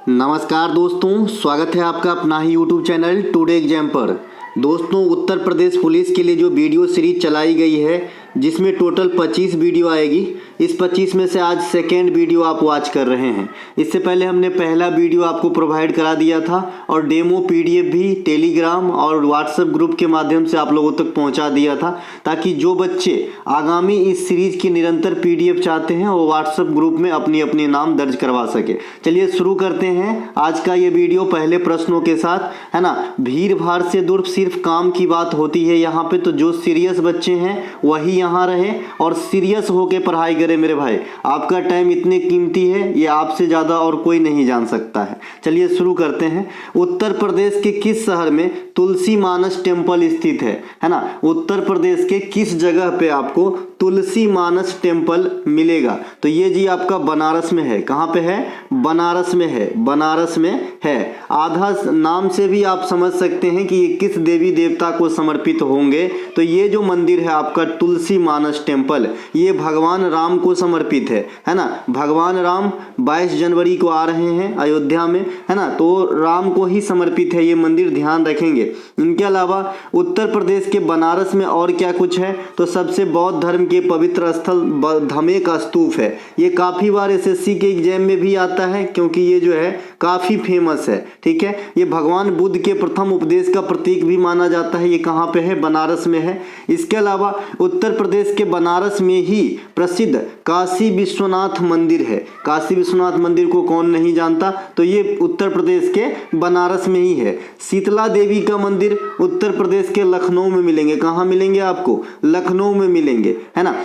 नमस्कार दोस्तों, स्वागत है आपका अपना ही YouTube चैनल टुडे एग्जाम पर। दोस्तों, उत्तर प्रदेश पुलिस के लिए जो वीडियो सीरीज चलाई गई है जिसमें टोटल 25 वीडियो आएगी, इस 25 में से आज सेकेंड वीडियो आप वॉच कर रहे हैं। इससे पहले हमने पहला वीडियो आपको प्रोवाइड करा दिया था और डेमो पीडीएफ भी टेलीग्राम और व्हाट्सएप ग्रुप के माध्यम से आप लोगों तक पहुंचा दिया था, ताकि जो बच्चे आगामी इस सीरीज की निरंतर पीडीएफ चाहते हैं वो व्हाट्सएप ग्रुप में अपनी अपनी नाम दर्ज करवा सके। चलिए शुरू करते हैं आज का ये वीडियो पहले प्रश्नों के साथ, है ना। भीड़ भाड़ से दूर सिर्फ काम की बात होती है यहाँ पे, तो जो सीरियस बच्चे हैं वही यहाँ रहे और सीरियस होके पढ़ाई करें मेरे भाई। आपका टाइम इतने कीमती है, ये आपसे ज़्यादा और कोई नहीं जान सकता है। चलिए शुरू करते हैं। उत्तर प्रदेश के किस शहर में तुलसी मानस टेम्पल स्थित है ना। उत्तर प्रदेश के किस जगह पे आपको तुलसी मानस टेम्पल मिलेगा? तो ये जी आपका बनारस में है। कहाँ पे है? बनारस में है। बनारस में है। आधा नाम से भी आप समझ सकते हैं कि ये किस देवी देवता को समर्पित होंगे। तो ये जो मंदिर है आपका तुलसी मानस टेम्पल, ये भगवान राम को समर्पित है ना। भगवान राम 22 जनवरी को आ रहे हैं अयोध्या में, है ना, तो राम को ही समर्पित है ये मंदिर, ध्यान रखेंगे। इनके अलावा उत्तर प्रदेश के बनारस में और क्या कुछ है? तो सबसे बौद्ध धर्म के पवित्र स्थल धमेक स्तूप है। ये काफी बार एसएससी के एग्जाम में भी आता है क्योंकि ये जो है काफी फेमस है। ठीक है, ये भगवान बुद्ध के प्रथम उपदेश का प्रतीक भी माना जाता है। ये कहाँ पे है? बनारस में है। इसके अलावा उत्तर प्रदेश के बनारस में ही प्रसिद्ध काशी विश्वनाथ मंदिर है। काशी विश्वनाथ मंदिर को कौन नहीं जानता? तो ये उत्तर प्रदेश के बनारस में ही है। शीतला देवी का मंदिर उत्तर प्रदेश के लखनऊ में मिलेंगे। कहाँ मिलेंगे आपको? लखनऊ में मिलेंगे, है ना।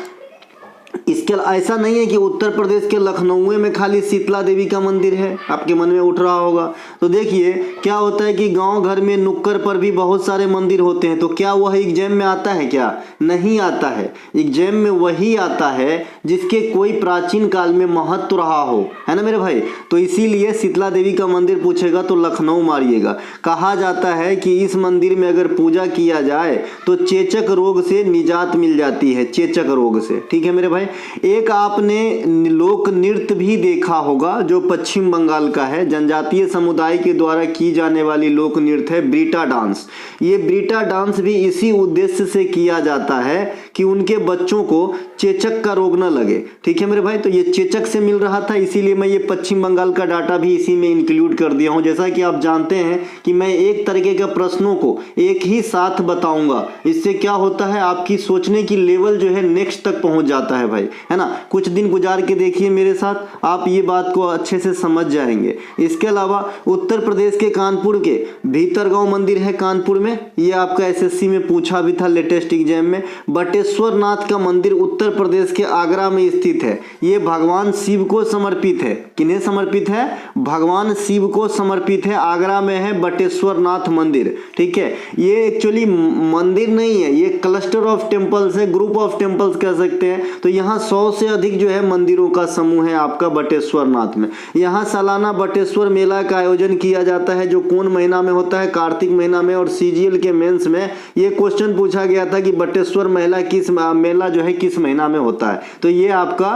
इसके ऐसा नहीं है कि उत्तर प्रदेश के लखनऊ में खाली शीतला देवी का मंदिर है, आपके मन में उठ रहा होगा। तो देखिए क्या होता है कि गांव घर में नुक्कड़ पर भी बहुत सारे मंदिर होते हैं। तो क्या वह एग्जाम में आता है? क्या नहीं आता है। एग्जाम में वही आता है जिसके कोई प्राचीन काल में महत्व रहा हो, है ना मेरे भाई। तो इसीलिए शीतला देवी का मंदिर पूछेगा तो लखनऊ मारिएगा। कहा जाता है कि इस मंदिर में अगर पूजा किया जाए तो चेचक रोग से निजात मिल जाती है, चेचक रोग से। ठीक है मेरे भाई। एक आपने लोक नृत्य भी देखा होगा जो पश्चिम बंगाल का है, जनजातीय समुदाय के द्वारा की जाने वाली लोक नृत्य है ब्रीटा डांस। ये ब्रीटा डांस भी इसी उद्देश्य से किया जाता है कि उनके बच्चों को चेचक का रोग न लगे। ठीक है मेरे भाई। तो ये चेचक से मिल रहा था, इसीलिए मैं ये पश्चिम बंगाल का डाटा भी इसी में इंक्लूड कर दिया हूं। जैसा कि आप जानते हैं कि मैं एक तरीके के प्रश्नों को एक ही साथ बताऊंगा। इससे क्या होता है, आपकी सोचने की लेवल जो है नेक्स्ट तक पहुंच जाता है भाई, है ना। कुछ दिन गुजार के देखिए मेरे साथ, आप ये बात को अच्छे से समझ जाएंगे। इसके अलावा उत्तर प्रदेश के कानपुर के भीतरगांव मंदिर है कानपुर में, ये आपका एसएससी में पूछा भी था लेटेस्ट एग्जाम में। बटेश्वर नाथ का मंदिर उत्तर प्रदेश के आगरा में स्थित है। ये भगवान शिव को समर्पित है। किन्हें समर्पित है? भगवान शिव को समर्पित है। आगरा में है बटेश्वर नाथ मंदिर। ठीक है, ये एक्चुअली मंदिर नहीं है, ये क्लस्टर ऑफ टेम्पल्स है, ग्रुप ऑफ टेम्पल्स कह सकते हैं। तो यहाँ 100 से अधिक जो है मंदिरों का समूह है आपका बटेश्वर नाथ में। यहाँ सालाना बटेश्वर मेला का आयोजन किया जाता है, जो कौन महीना में होता है? कार्तिक महीना में। और सीजीएल के मेंस में ये क्वेश्चन पूछा गया था कि बटेश्वर मेला जो है किस महीना में होता है? तो ये आपका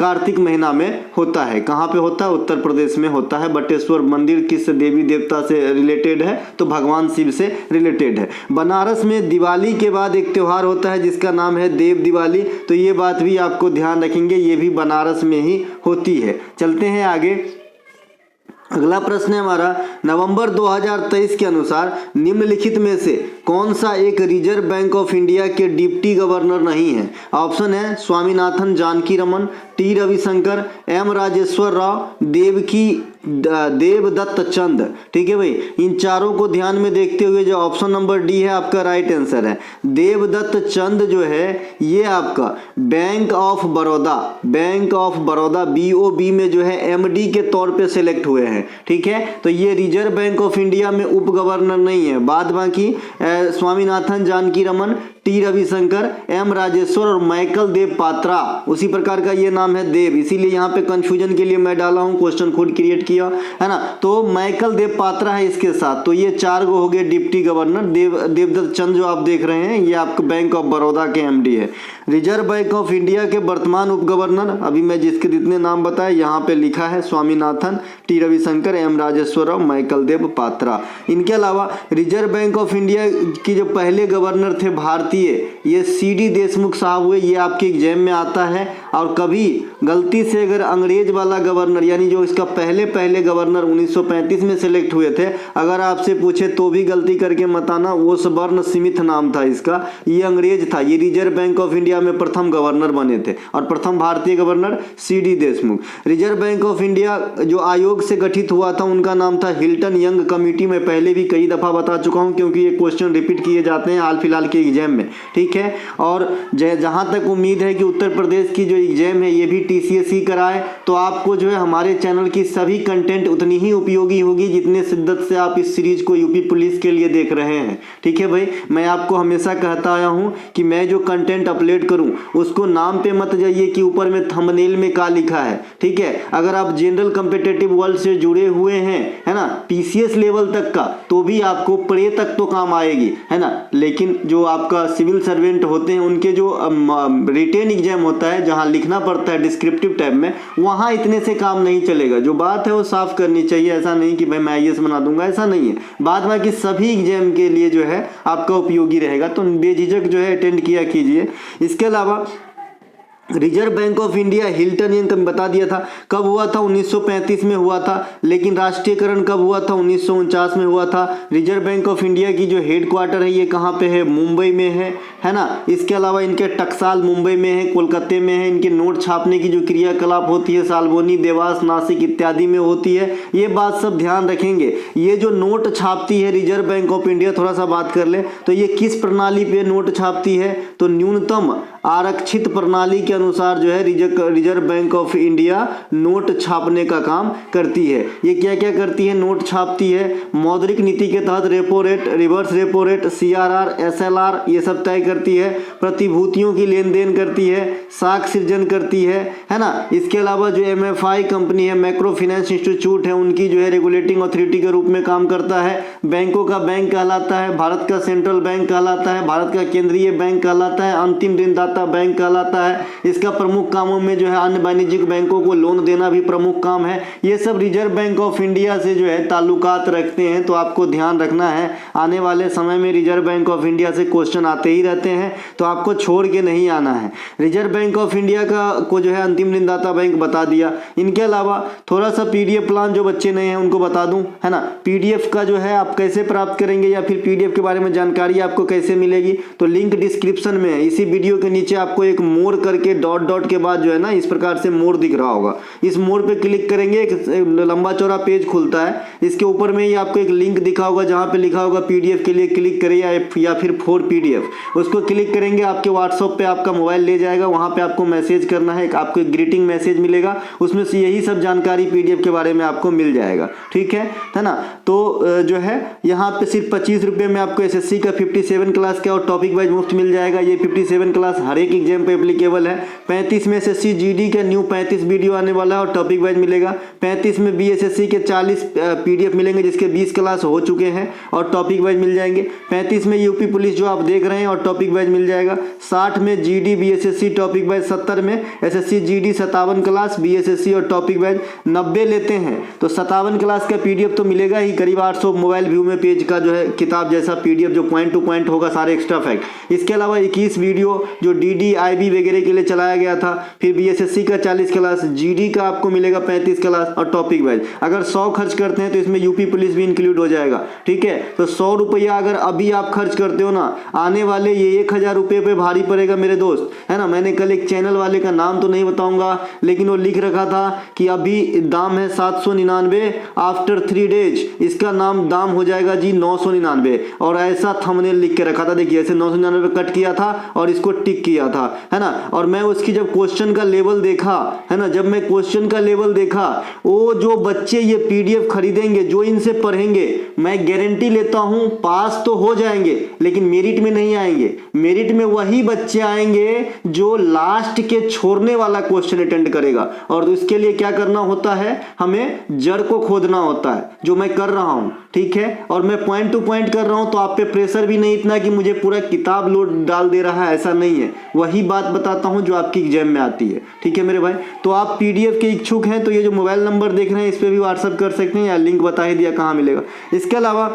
कार्तिक महीना में होता है। कहाँ पे होता है? उत्तर प्रदेश में होता है। बटेश्वर मंदिर किस देवी देवता से रिलेटेड है? तो भगवान शिव से रिलेटेड है। बनारस में दिवाली के बाद एक त्योहार होता है जिसका नाम है देव दिवाली। तो ये बात भी आपको ध्यान रखेंगे, ये भी बनारस में ही होती है। चलते हैं आगे। अगला प्रश्न है हमारा, नवंबर 2023 के अनुसार निम्नलिखित में से कौन सा एक रिजर्व बैंक ऑफ इंडिया के डिप्टी गवर्नर नहीं है? ऑप्शन है स्वामीनाथन जानकी रमन, टी रविशंकर, एम राजेश्वर राव, देवदत्त चंद। ठीक है भाई, इन चारों को ध्यान में देखते हुए जो ऑप्शन नंबर डी है आपका राइट आंसर है। देवदत्त चंद जो है ये आपका बैंक ऑफ बड़ौदा बीओबी में जो है एमडी के तौर पे सिलेक्ट हुए हैं। ठीक है, तो ये रिजर्व बैंक ऑफ इंडिया में उप गवर्नर नहीं है। बाद बाकी स्वामीनाथन जानकी रमन, टी रविशंकर, एम राजेश्वर और माइकल देव पात्रा। उसी प्रकार का ये नाम है देव, इसीलिए यहाँ पे कंफ्यूजन के लिए मैं डाला हूँ, क्वेश्चन खुद क्रिएट किया है ना। तो माइकल देव पात्रा है इसके साथ। तो ये 4 गो हो गए डिप्टी गवर्नर। देवदत्त चंद जो आप देख रहे हैं ये आपके बैंक ऑफ बड़ौदा के एमडी है। रिजर्व बैंक ऑफ इंडिया के वर्तमान उप गवर्नर, अभी मैं जिसके जितने नाम बताए यहाँ पे लिखा है, स्वामीनाथन, टी रविशंकर, एम राजेश्वर और माइकल देव पात्रा। इनके अलावा रिजर्व बैंक ऑफ इंडिया की जो पहले गवर्नर थे भारतीय, ये सीडी देशमुख साहब हुए। ये आपके एग्जाम में आता है। और कभी गलती से अगर अंग्रेज वाला गवर्नर, यानी जो इसका पहले गवर्नर 1935 में सिलेक्ट हुए थे, अगर आपसे पूछे तो भी गलती करके मत आना, वो स्वर्ण स्मिथ नाम था इसका, ये अंग्रेज था। ये रिजर्व बैंक ऑफ इंडिया में प्रथम गवर्नर बने थे और प्रथम भारतीय governor CD Deshmukh. Reserve bank of India जो आयोग से गठित हुआ था उनका नाम था हिल्टन यंग कमेटी। मैं पहले भी कई दफा बता चुका हूं क्योंकि ये क्वेश्चन रिपीट किए जाते हैं हाल फिलहाल के एग्जाम में, ठीक है। और जहां तक उम्मीद है कि उत्तर प्रदेश की जो एग्जाम है ये भी टीसीएस ही कराए, तो आपको जो है हमारे चैनल की सभी कंटेंट उतनी ही उपयोगी होगी जितने शिद्दत से आप इस सीरीज को यूपी पुलिस के लिए देख रहे हैं, ठीक है भाई। मैं आपको हमेशा कहता आया हूं कि मैं जो कंटेंट अपलोड करूं उसको नाम पे मत जाइए कि ऊपर में थंबनेल में क्या लिखा है, ठीक है। अगर आप जनरल कॉम्पिटिटिव वर्ल्ड से जुड़े हुए हैं, है ना, पीसीएस लेवल तक का, तो भी आपको प्रे तक तो काम आएगी, है ना। लेकिन जो आपका सिविल सर्वेंट होते हैं उनके जो रिटेन एग्जाम होता है जहां लिखना पड़ता है डिस्क्रिप्टिव टाइप में, वहां इतने से काम नहीं चलेगा। जो बात है वो साफ करनी चाहिए। ऐसा नहीं कि भाई मैं आईएएस बना दूंगा, ऐसा नहीं है। बाद बाकी सभी एग्जाम के लिए जो है आपका उपयोगी रहेगा, तो बेझिझक जो है अटेंड किया कीजिए। इसके अलावा reserve bank of India Hilton young बता दिया था कब हुआ था, 1935 में हुआ था। लेकिन राष्ट्रीयकरण कब हुआ था, 1949 में हुआ था। रिजर्व बैंक ऑफ इंडिया की जो हेडक्वार्टर है ये कहाँ पे है, मुंबई में है ना। इसके अलावा इनके टकसाल मुंबई में है, कोलकाता में है। इनके नोट छापने की जो क्रियाकलाप होती है साल्बोनी, देवास, नासिक इत्यादि में होती है। ये बात सब ध्यान रखेंगे। ये जो नोट छापती है रिजर्व बैंक ऑफ इंडिया, थोड़ा सा बात कर ले तो ये किस प्रणाली पे नोट छापती है, तो न्यूनतम आरक्षित प्रणाली के अनुसार जो है reserve bank of India note छापने का काम करती है। ये क्या क्या करती है, नोट छापती है। मौद्रिक नीति के तहत repo rate, reverse repo rate, CRR, SLR ये सब तय करती है। प्रतिभूतियों की लेन देन करती है, साख सृजन करती है ना। इसके अलावा जो एमएफआई कंपनी है, माइक्रो फाइनेंस इंस्टीट्यूट है, उनकी जो है रेगुलेटिंग अथॉरिटी के रूप में काम करता है। बैंकों का बैंक कहलाता है, भारत का सेंट्रल बैंक कहलाता है, भारत का केंद्रीय बैंक कहलाता है, अंतिम ऋणदाता बैंक कहलाता है। इसका प्रमुख कामों में जो है अन्य वाणिज्यिक बैंकों को लोन देना भी प्रमुख काम है। ये सब रिजर्व बैंक ऑफ इंडिया से जो है ताल्लुकात रखते हैं, तो आपको ध्यान रखना है। आने वाले समय में रिजर्व बैंक ऑफ इंडिया से क्वेश्चन आते ही रहते हैं, तो आपको छोड़ के नहीं आना है। रिजर्व बैंक ऑफ इंडिया को जो है अंतिम ऋणदाता बैंक बता दिया। इनके अलावा थोड़ा सा पीडीएफ प्लान जो बच्चे नए हैं उनको बता दूं, है ना। पीडीएफ का जो है आप कैसे प्राप्त करेंगे या फिर पीडीएफ के बारे में जानकारी आपको कैसे मिलेगी, तो लिंक डिस्क्रिप्शन में है। इसी वीडियो के नीचे आपको एक मोर करके डॉट डॉट के बाद जो है ना इस प्रकार से मोर दिख रहा होगा। इस मोर पे क्लिक करेंगे, एक लंबा चौड़ा पेज खुलता है। इसके ऊपर में ही आपको एक लिंक दिखा होगा जहां पे लिखा होगा पीडीएफ के लिए क्लिक करें या फिर फॉर पीडीएफ। उसको क्लिक करेंगे, आपके व्हाट्सएप पे आपका मोबाइल ले जाएगा। वहां पे आपको मैसेज करना है, आपको एक ग्रीटिंग मैसेज मिलेगा, उसमें से यही सब जानकारी पीडीएफ के बारे में आपको मिल जाएगा, ठीक है ना। तो जो है यहाँ पे सिर्फ 25 रुपये में आपको एसएससी का 57 क्लास का और टॉपिक वाइज मुफ्त मिल जाएगा। ये 57 क्लास हर एक एग्जाम पे एप्लीकेबल है। 35 में एसएससी जीडी का न्यू 35 वीडियो आने वाला है और टॉपिक वाइज मिलेगा। 35 में बीएसएससी के 40 पीडीएफ मिलेंगे जिसके 20 क्लास हो चुके हैं और टॉपिक वाइज मिल जाएंगे। 35 में यूपी पुलिस जो आप देख रहे हैं और टॉपिक वाइज मिल जाएगा। 60 में जीडी बीएसएससी टॉपिक वाइज, 70 में एसएससी जीडी 57 क्लास बीएसएससी और टॉपिक वाइज। 90 लेते हैं तो 57 क्लास का पीडीएफ तो मिलेगा ही, करीब 800 मोबाइल व्यू में पेज का जो है किताब जैसा पीडीएफ जो पॉइंट टू पॉइंट होगा, सारे एक्स्ट्रा फैक्ट। इसके अलावा 21 वीडियो जो डीडी आईबी वगैरह के लिए चलाया गया था। फिर बीएसएससी का 40 क्लास, जीडी का आपको मिलेगा 35 क्लास और टॉपिक वाइज। अगर 100 खर्च करते हैं तो इसमें यूपी पुलिस भी इंक्लूड हो जाएगा, ठीक है। तो 100 रुपया अगर अभी आप खर्च करते हो ना, आने वाले ये 1000 रुपये पे भारी पड़ेगा मेरे दोस्त, है ना। मैंने कल एक चैनल वाले का नाम तो नहीं बताऊंगा, लेकिन वो लिख रखा था कि अभी दाम है 799, आफ्टर 3 डेज इसका दाम हो जाएगा जी 999, और ऐसा थंबनेल लिख के रखा था। देखिए ऐसे 999 कट किया था और इसको टिक किया था, है ना। और मैं उसकी जब क्वेश्चन का लेवल देखा, है ना, जब मैं क्वेश्चन का लेवल देखा, वो जो बच्चे ये पीडीएफ खरीदेंगे, जो इनसे पढ़ेंगे, मैं गारंटी लेता हूं पास तो हो जाएंगे लेकिन मेरिट में नहीं आएंगे। मेरिट में वही बच्चे आएंगे जो लास्ट के छोड़ने वाला क्वेश्चन अटेंड करेगा। और उसके लिए क्या करना होता है, हमें जड़ को खोदना होता है, जो मैं कर रहा हूं, ठीक है। और मैं पॉइंट टू पॉइंट कर रहा हूं, तो आप पे प्रेशर भी नहीं इतना कि मुझे पूरा किताब लोड डाल दे रहा है, ऐसा नहीं है। वही बात बताता हूं जो आपकी एग्जाम में आती है, ठीक है मेरे भाई। तो आप पीडीएफ के इच्छुक हैं तो ये जो मोबाइल नंबर देख रहे हैं इस पे भी व्हाट्सएप कर सकते हैं, या लिंक बता ही दिया कहाँ मिलेगा। इसके अलावा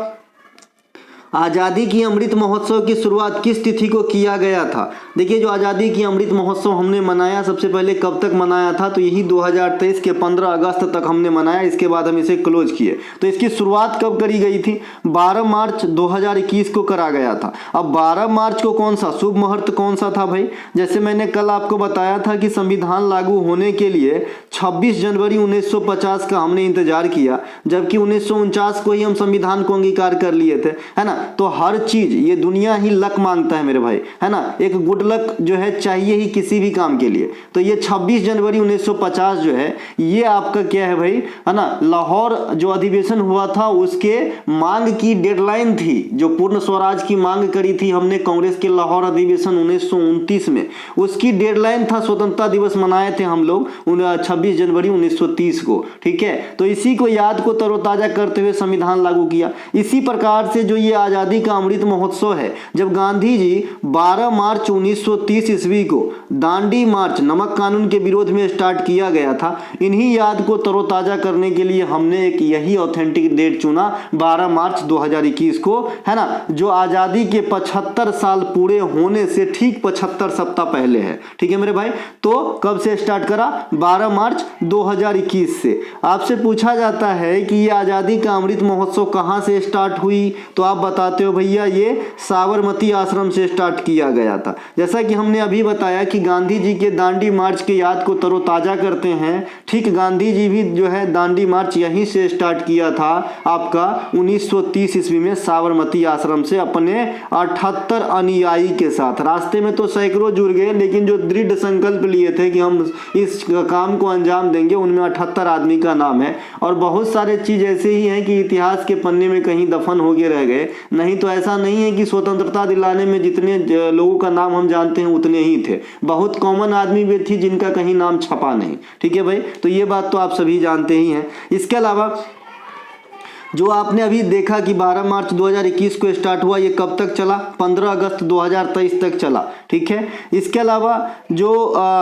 आज़ादी की अमृत महोत्सव की शुरुआत किस तिथि को किया गया था। देखिए, जो आज़ादी की अमृत महोत्सव हमने मनाया, सबसे पहले कब तक मनाया था, तो यही 2023 के 15 अगस्त तक हमने मनाया। इसके बाद हम इसे क्लोज किए। तो इसकी शुरुआत कब करी गई थी, 12 मार्च 2021 को करा गया था। अब 12 मार्च को कौन सा शुभ मुहूर्त कौन सा था भाई, जैसे मैंने कल आपको बताया था कि संविधान लागू होने के लिए 26 जनवरी 1950 का हमने इंतजार किया, जबकि 1949 को ही हम संविधान को अंगीकार कर लिए थे, है ना। तो हर चीज ये दुनिया ही लक मांगता है मेरे भाई, है ना। एक गुड लक जो है चाहिए ही किसी भी काम के लिए। तो ये 26 जनवरी 1950 जो है ये आपका क्या है भाई, है ना, लाहौर जो अधिवेशन हुआ था उसके मांग की डेडलाइन थी। जो पूर्ण स्वराज की मांग करी थी हमने कांग्रेस के लाहौर अधिवेशन 1929 में, उसकी डेडलाइन था, स्वतंत्रता दिवस मनाए थे हम लोग 26 जनवरी 1930 को, ठीक है। तो इसी को याद को तरोताजा करते हुए संविधान लागू किया। इसी प्रकार से जो ये आजादी का अमृत महोत्सव है, जब गांधी जी 12 मार्च 1930 ईस्वी को दांडी मार्च नमक कानून के विरोध में स्टार्ट किया गया था, इन्हीं याद को तरोताजा करने के लिए हमने एक यही ऑथेंटिक डेट चुना 12 मार्च 2021 को, है ना, जो आजादी के 75 साल पूरे होने से ठीक 75 सप्ताह पहले है, ठीक है मेरे भाई। तो कब से स्टार्ट करा, 12 मार्च 2021 से। आपसे पूछा जाता है कि ये आजादी का अमृत महोत्सव कहां से स्टार्ट हुई, तो आप बताते हो भैया ये साबरमती आश्रम से स्टार्ट किया गया था। जैसा कि हमने अभी बताया कि गांधी जी के दांडी मार्च के याद को तरोताजा करते हैं, ठीक गांधी जी भी जो है दांडी मार्च यहीं से स्टार्ट किया था आपका 1930 ईस्वी में साबरमती आश्रम से, अपने 78 अनुयायी के साथ। रास्ते में तो सैकड़ों जुड़ गए, लेकिन जो दृढ़ संकल्प लिए थे कि हम इस काम को अंजाम देंगे, उनमें 78 आदमी का नाम है। और बहुत सारे चीज ऐसे ही हैं कि इतिहास के पन्ने में कहीं दफन हो गए रह गए, नहीं तो ऐसा नहीं है कि स्वतंत्रता दिलाने में जितने लोगों का नाम हम जानते हैं उतने ही थे। बहुत कॉमन आदमी भी थी जिनका कहीं नाम छपा नहीं, ठीक है भाई। तो ये बात तो आप सभी जानते ही हैं। इसके अलावा जो आपने अभी देखा कि 12 मार्च 2021 को स्टार्ट हुआ, ये कब तक चला, 15 अगस्त 2023 तक चला, ठीक है। इसके अलावा जो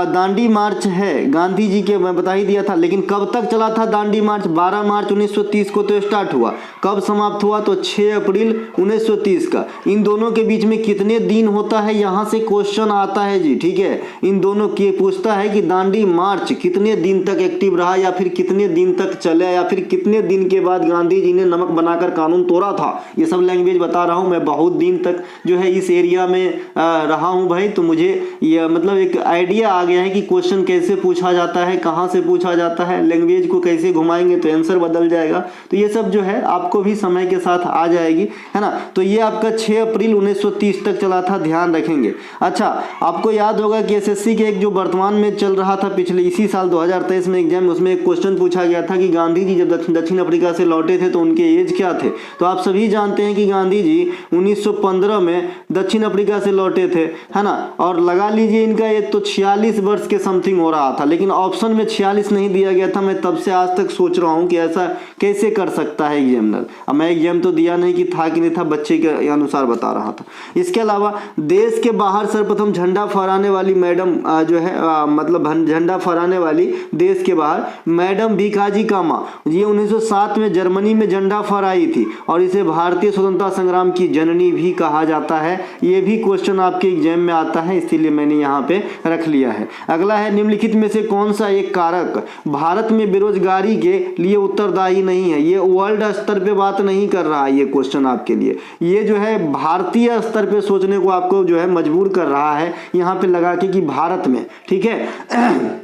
दांडी मार्च है गांधी जी के, मैं बता ही दिया था, लेकिन कब तक चला था दांडी मार्च, 12 मार्च 1930 को तो स्टार्ट हुआ, कब समाप्त हुआ, तो 6 अप्रैल 1930 का। इन दोनों के बीच में कितने दिन होता है, यहाँ से क्वेश्चन आता है जी, ठीक है। इन दोनों के पूछता है कि दांडी मार्च कितने दिन तक एक्टिव रहा, या फिर कितने दिन तक चला, या फिर कितने दिन के बाद गांधी जी ने नमक बनाकर कानून तोड़ा था। ये सब लैंग्वेज बता रहा हूं, मैं बहुत दिन तक जो है इस एरिया में रहा हूं भाई, तो मुझे ये मतलब एक आइडिया आ गया है कि क्वेश्चन कैसे पूछा जाता है, कहां से पूछा जाता है, लैंग्वेज को कैसे घुमाएंगे तो आंसर बदल जाएगा। तो ये सब जो है आपको भी समय के साथ आ जाएगी, है ना। तो ये आपका 6 अप्रैल 1930 तक चला था, ध्यान रखेंगे। अच्छा, आपको याद होगा कि एसएससी के एक जो वर्तमान में चल रहा था पिछले इसी साल 2023 में एग्जाम, उसमें एक क्वेश्चन पूछा गया था कि गांधी जी जब दक्षिण अफ्रीका से लौटे थे तो उनके एज क्या थे। तो आप सभी जानते हैं कि गांधी जी 1915 में दक्षिण अफ्रीका से लौटे थे, है ना। और लगा लीजिए इनका एज तो 46 वर्ष के समथिंग हो रहा था, लेकिन ऑप्शन में 46 नहीं दिया गया था। मैं तब से आज तक सोच रहा हूं कि ऐसा कैसे कर सकता है एग्जामिनर। अब मैं एग्जाम तो दिया नहीं कि था कि नहीं था, बच्चे के अनुसार बता रहा था। इसके अलावा देश के बाहर सर्वप्रथम झंडा फहराने वाली मैडम जो है मतलब झंडा फहराने वाली देश के बाहर मैडम भीकाजी कामा, ये 1907 में जर्मनी में झंडा फहराई थी, और इसे भारतीय स्वतंत्रता संग्राम की जननी भी कहा जाता है। ये भी क्वेश्चन आपके एग्जाम में आता है, इसीलिए मैंने यहाँ पे रख लिया है। अगला है, निम्नलिखित में से कौन सा एक कारक भारत में बेरोजगारी के लिए उत्तरदायी नहीं है। ये वर्ल्ड स्तर पे बात नहीं कर रहा है ये क्वेश्चन आपके लिए, ये जो है भारतीय स्तर पे सोचने को आपको जो है मजबूर कर रहा है यहाँ पे लगा के कि भारत में, ठीक है।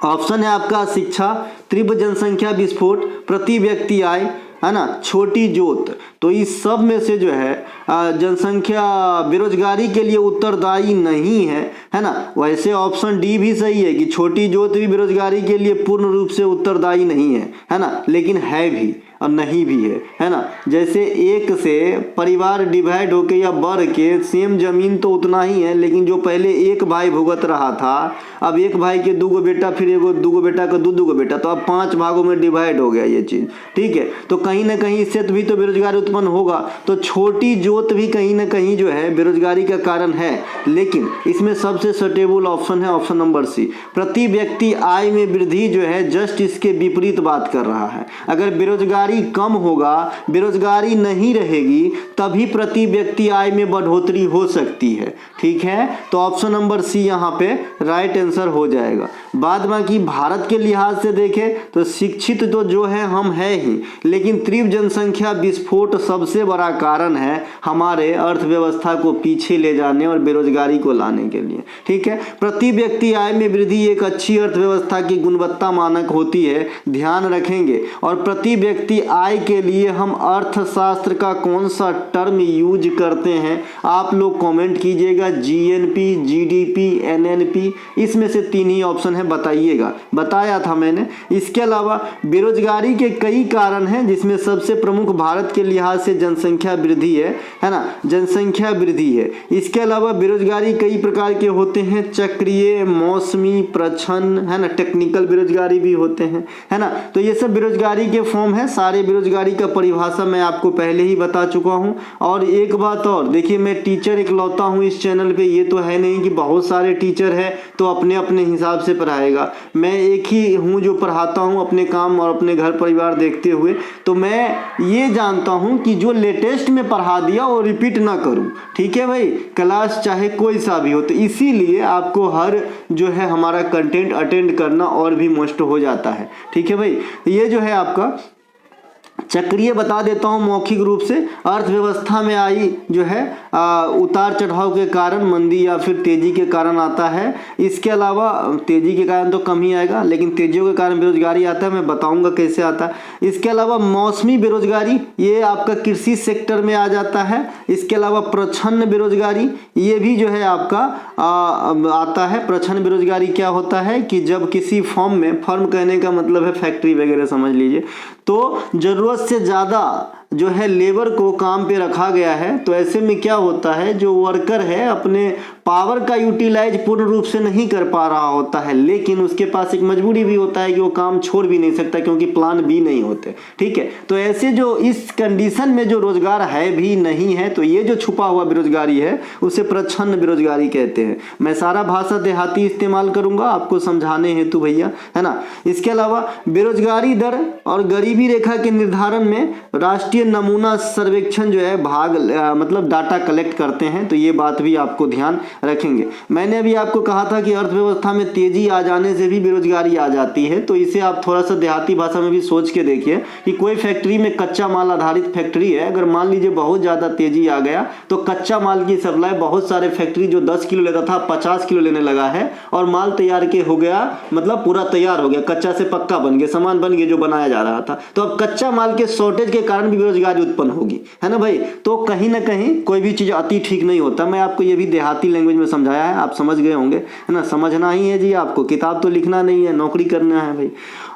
ऑप्शन है आपका शिक्षा, तीव्र जनसंख्या विस्फोट, प्रति व्यक्ति आय, है ना, छोटी जोत। तो इस सब में से जो है जनसंख्या बेरोजगारी के लिए उत्तरदायी नहीं है ना। वैसे ऑप्शन डी भी सही है कि छोटी जोत भी बेरोजगारी के लिए पूर्ण रूप से उत्तरदायी नहीं है ना, लेकिन है भी और नहीं भी है ना। जैसे एक से परिवार डिवाइड होके या बढ़ के सेम जमीन तो उतना ही है, लेकिन जो पहले एक भाई भुगत रहा था, अब एक भाई के 2 बेटा, फिर एगो 2 बेटा का 2 बेटा, तो अब 5 भागों में डिवाइड हो गया ये चीज, ठीक है। तो कहीं ना कहीं इससे भी तो बेरोजगारी उत्पन्न होगा। तो छोटी जोत भी कहीं ना कहीं जो है बेरोजगारी का कारण है, लेकिन इसमें सबसे सुटेबल ऑप्शन है ऑप्शन नंबर सी। प्रति व्यक्ति आय में वृद्धि जो है जस्ट इसके विपरीत बात कर रहा है। अगर बेरोजगारी कम होगा, बेरोजगारी नहीं रहेगी, तभी प्रति व्यक्ति आय में बढ़ोतरी हो सकती है, ठीक है। तो ऑप्शन नंबर सी यहाँ पे राइट आंसर हो जाएगा। बाद बाकी भारत के लिहाज से देखें तो शिक्षित तो जो है हम है ही, लेकिन तीव्र जनसंख्या विस्फोट सबसे बड़ा कारण है हमारे अर्थव्यवस्था को पीछे ले जाने और बेरोजगारी को लाने के लिए, ठीक है। प्रति व्यक्ति आय में वृद्धि एक अच्छी अर्थव्यवस्था की गुणवत्ता मानक होती है, ध्यान रखेंगे। और प्रति व्यक्ति आय के लिए हम अर्थशास्त्र का कौन सा टर्म यूज करते हैं, आप लोग कमेंट कीजिएगा। जीएनपी, जीडीपी, एनएनपी, इसमें से 3 ही ऑप्शन है, बताइएगा। बताया था मैंने। इसके अलावा बेरोजगारी के कई कारण हैं, जिसमें सबसे प्रमुख भारत के लिहाज से जनसंख्या वृद्धि है ना, जनसंख्या वृद्धि है। इसके अलावा बेरोजगारी कई प्रकार के होते हैं, चक्रीय, मौसमी, प्रच्छन्न, है ना, टेक्निकल बेरोजगारी भी होते हैं, है ना। तो ये सब बेरोजगारी के फॉर्म है। सारे बेरोजगारी का परिभाषा मैं आपको पहले ही बता चुका हूं। और एक बात और, देखिए मैं टीचर इकलौता हूं इस चैनल पे, ये तो है नहीं कि बहुत सारे टीचर है तो अपने अपने हिसाब से पढ़ाएगा। मैं एक ही हूं जो पढ़ाता हूं अपने काम और अपने घर परिवार देखते हुए। तो मैं ये जानता हूं कि जो लेटेस्ट में पढ़ा दिया वो रिपीट ना करूं, ठीक है भाई। क्लास चाहे कोई सा भी हो, तो इसीलिए आपको हर जो है हमारा कंटेंट अटेंड करना और भी मस्ट हो जाता है, ठीक है भाई। ये जो है आपका चक्रीय बता देता हूं मौखिक रूप से। अर्थव्यवस्था में आई जो है उतार चढ़ाव के कारण, मंदी या फिर तेजी के कारण आता है। इसके अलावा तेजी के कारण तो कम ही आएगा, लेकिन तेजियों के कारण बेरोजगारी आता है, मैं बताऊंगा कैसे आता है। इसके अलावा मौसमी बेरोजगारी, ये आपका कृषि सेक्टर में आ जाता है। इसके अलावा प्रच्छन्न बेरोजगारी, ये भी जो है आपका आता है। प्रच्छन्न बेरोजगारी क्या होता है कि जब किसी फर्म में, फर्म कहने का मतलब है फैक्ट्री वगैरह समझ लीजिए, तो जरूरत से ज़्यादा जो है लेबर को काम पे रखा गया है, तो ऐसे में क्या होता है, जो वर्कर है अपने पावर का यूटिलाइज पूर्ण रूप से नहीं कर पा रहा होता है, लेकिन उसके पास एक मजबूरी भी होता है कि वो काम छोड़ भी नहीं सकता क्योंकि प्लान भी नहीं होते, ठीक है। तो ऐसे जो इस कंडीशन में जो रोजगार है भी नहीं है, तो ये जो छुपा हुआ बेरोजगारी है उसे प्रच्छन्न बेरोजगारी कहते हैं। मैं सारा भाषा देहाती इस्तेमाल करूंगा आपको समझाने हेतु भैया, है ना। इसके अलावा बेरोजगारी दर और गरीबी रेखा के निर्धारण में राष्ट्रीय नमूना सर्वेक्षण जो है मतलब डाटा कलेक्ट करते हैं, तो ये बात भी आपको ध्यान रखेंगे। मैंने अभी आपको कहा था कि अर्थव्यवस्था में तेजी आ जाने से भी बेरोजगारी आ जाती है, तो इसे आप थोड़ा सा देहाती भाषा में भी सोच के देखिए कि कोई फैक्ट्री में कच्चा माल आधारित फैक्ट्री है, अगर मान लीजिए बहुत ज्यादा तेजी आ गया तो कच्चा माल की सप्लाई, बहुत सारे फैक्ट्री जो 10 किलो लेता था 50 किलो लेने लगा है, और माल तैयार के हो गया, मतलब पूरा तैयार हो गया, कच्चा से पक्का बन गया, सामान बन गया जो बनाया जा रहा था। तो अब कच्चा माल के शॉर्टेज के कारण भी बेरोजगारी उत्पन्न होगी, है ना भाई। तो कहीं ना कहीं कोई भी चीज अति ठीक नहीं होता। मैं आपको ये भी देहाती लैंग्वेज में समझाया है, आप समझ गए होंगे, है ना। समझना ही है जी आपको, किताब तो लिखना नहीं है, नौकरी करना है भाई।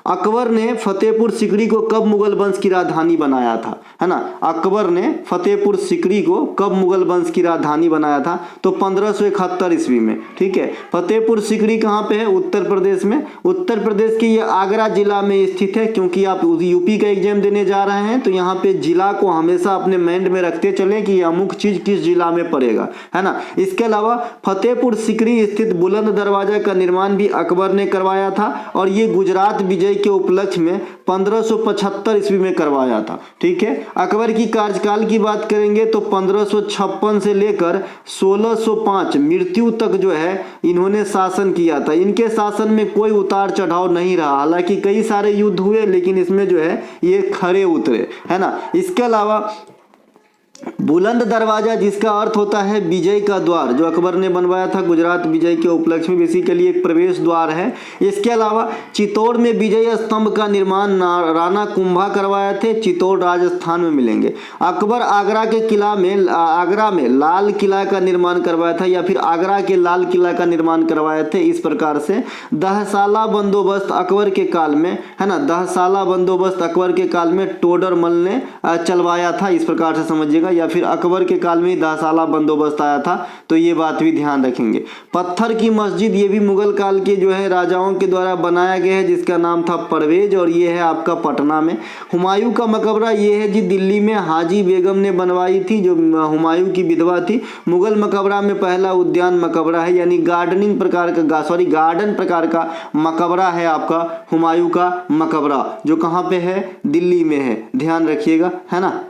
अकबर ने फतेहपुर सीकरी को कब मुगल वंश की राजधानी बनाया था, है ना। अकबर ने फतेहपुर सीकरी को कब मुगल वंश की राजधानी बनाया था, तो 1571 ईस्वी में, ठीक है। फतेहपुर सीकरी कहाँ पे है, उत्तर प्रदेश में। उत्तर प्रदेश के ये आगरा जिला में स्थित है, क्योंकि आप यूपी का एग्जाम देने जा रहे हैं तो यहाँ पे जिला को हमेशा अपने माइंड में रखते चलें कि अमुक चीज किस जिला में पड़ेगा, है ना। इसके अलावा फतेहपुर सीकरी स्थित बुलंद दरवाजा का निर्माण भी अकबर ने करवाया था, और ये गुजरात विजय के उपलक्ष्य में 1575 ईस्वी में करवाया था, ठीक है। अकबर की कार्यकाल की बात करेंगे तो 1556 से लेकर 1605 मृत्यु तक जो है इन्होंने शासन किया था। इनके शासन में कोई उतार चढ़ाव नहीं रहा, हालांकि कई सारे युद्ध हुए, लेकिन इसमें जो है ये खरे उतरे, है ना। इसके अलावा बुलंद दरवाजा जिसका अर्थ होता है विजय का द्वार, जो अकबर ने बनवाया था गुजरात विजय के उपलक्ष्य में, बेसिकली एक प्रवेश द्वार है। इसके अलावा चित्तौड़ में विजय स्तंभ का निर्माण राणा कुंभा करवाए थे, चित्तौड़ राजस्थान में मिलेंगे। अकबर आगरा के किला में आगरा में लाल किला का निर्माण करवाया था, या फिर आगरा के लाल किला का निर्माण करवाए थे। इस प्रकार से दहसाला बंदोबस्त अकबर के काल में, है ना, दहसाला बंदोबस्त अकबर के काल में टोडरमल ने चलवाया था, इस प्रकार से समझिएगा। या फिर अकबर के काल में दहसाला बंदोबस्त आया था, तो ये बात भी ध्यान रखेंगे। पत्थर की मस्जिद, ये भी मुगल काल के जो है राजाओं के द्वारा बनाया गया है, जिसका नाम था परवेज, और ये है आपका पटना में। हुमायूं का मकबरा ये है जी दिल्ली में हाजी बेगम ने बनवाई थी, जो हुमायूं की विधवा थी। मुगल मकबरा में पहला उद्यान मकबरा है, यानी गार्डन प्रकार का मकबरा है आपका हुमायूं का मकबरा, जो कहाँ पे है, दिल्ली में है, ध्यान रखिएगा, है ना।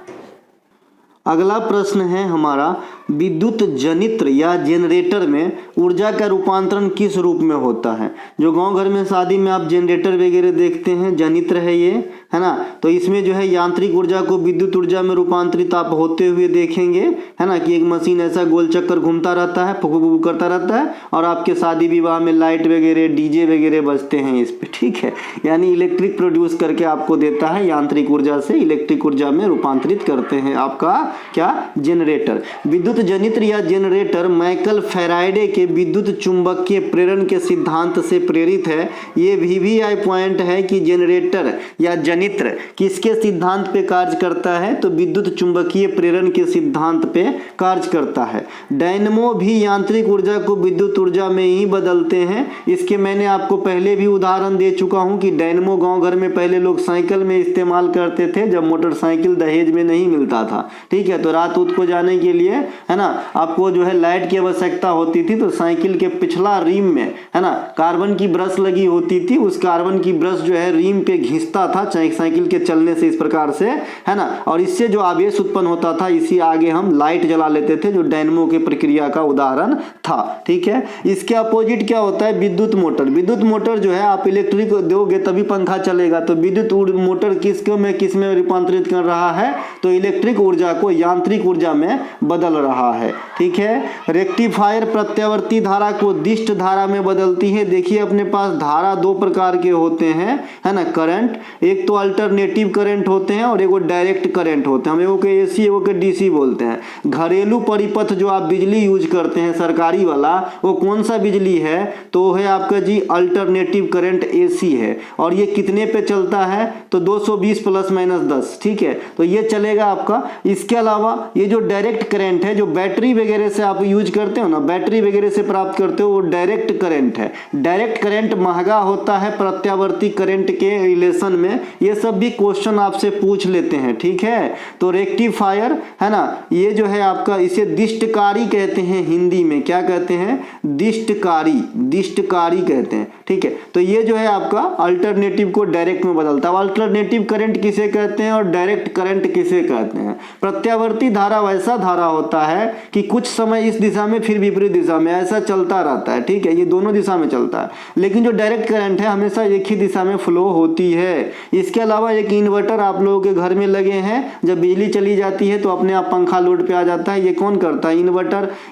अगला प्रश्न है हमारा, विद्युत जनित्र या जनरेटर में ऊर्जा का रूपांतरण किस रूप में होता है? जो गांव घर में शादी में आप जनरेटर वगैरह देखते हैं, जनित्र है ये, है ना। तो इसमें जो है यांत्रिक ऊर्जा को विद्युत ऊर्जा में रूपांतरित आप होते हुए देखेंगे, है ना, कि एक मशीन ऐसा गोल चक्कर घूमता रहता है, फुक फुक करता रहता है, और आपके शादी विवाह में लाइट वगैरह डीजे वगैरह बजते हैं इस पे, ठीक है। यानी इलेक्ट्रिक प्रोड्यूस करके आपको देता है, यांत्रिक ऊर्जा से इलेक्ट्रिक ऊर्जा में रूपांतरित करते हैं आपका क्या, जनरेटर। विद्युत जनित्र या जनरेटर माइकल फैराडे के विद्युत चुंबकीय प्रेरण के सिद्धांत से प्रेरित है। ये VVI पॉइंट है कि जनरेटर या जनित्र किसके सिद्धांत पे कार्य करता है, तो विद्युत चुंबकीय प्रेरण के सिद्धांत पे कार्य करता है। डायनमो भी यांत्रिक ऊर्जा को विद्युत ऊर्जा में ही बदलते हैं। इसके मैंने आपको पहले भी उदाहरण दे चुका हूं कि डायनमो गांव घर में पहले लोग साइकिल में इस्तेमाल करते थे, जब मोटरसाइकिल दहेज में नहीं मिलता था, ठीक है। तो रात उत को जाने के लिए, है ना, आपको जो है लाइट की आवश्यकता होती थी, तो साइकिल के पिछला रिम में, है ना, कार्बन की ब्रश लगी होती थी। उस कार्बन की ब्रश जो है रिम पे घिसता था साइकिल के चलने से, इस प्रकार से, है ना, और इससे जो आवेश उत्पन्न होता था, इसी आगे हम लाइट जला लेते थे, जो डायनमो की प्रक्रिया का उदाहरण था, ठीक है। इसके अपोजिट क्या होता है, विद्युत मोटर। विद्युत मोटर जो है आप इलेक्ट्रिक दोगे तभी पंखा चलेगा, तो विद्युत मोटर किस में रूपांतरित कर रहा है, तो इलेक्ट्रिक ऊर्जा को यांत्रिक ऊर्जा में बदल रहा है, ठीक है। रेक्टिफायर प्रत्यावर्ती धारा को दिष्ट धारा में बदलती है। देखिए अपने पास धारा दो प्रकार के होते हैं, है ना, करंट, एक तो अल्टरनेटिव करंट होते हैं और एक डायरेक्ट करंट होते हैं। हम एगो के AC एगो के DC बोलते हैं। घरेलू परिपथ जो आप बिजली यूज करते हैं सरकारी वाला, वो कौन सा बिजली है, तो है आपका जी अल्टरनेटिव करंट AC है, और ये कितने पे चलता है, तो 220 ± 10, ठीक है। तो ये चलेगा आपका। इसके अलावा ये जो डायरेक्ट करंट है, जो बैटरी वगैरह से आप यूज करते हो ना, बैटरी वगैरह से प्राप्त करते हो, वो डायरेक्ट करंट है। डायरेक्ट करंट महंगा होता है प्रत्यावर्ती करंट के रिलेशन में। ये सब भी क्वेश्चन आपसे पूछ लेते हैं, ठीक है। तो रेक्टिफायर, है ना, ये जो है आपका, इसे दिष्टकारी कहते हैं, हिंदी में क्या कहते हैं, दिष्टकारी कहते हैं, ठीक है। तो ये जो है आपका अल्टरनेटिव को डायरेक्ट में बदलता है। अल्टरनेटिव करंट किसे कहते हैं और डायरेक्ट करंट किसे कहते हैं? प्रत्यावर्ती धारा वैसा धारा होता है कि कुछ समय इस दिशा में फिर विपरीत दिशा में ऐसा चलता रहता है, ठीक है, ये दोनों दिशा में चलता है। लेकिन जो डायरेक्ट करंट है हमेशा एक ही दिशा में फ्लो होती है। इसके अलावा एक इन्वर्टर आप लोगों के घर में लगे हैं, जब बिजली चली जाती है तो अपने आप पंखा लोड पे आ जाता है। ये कौन करता है?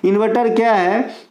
इन्वर्टर क्या है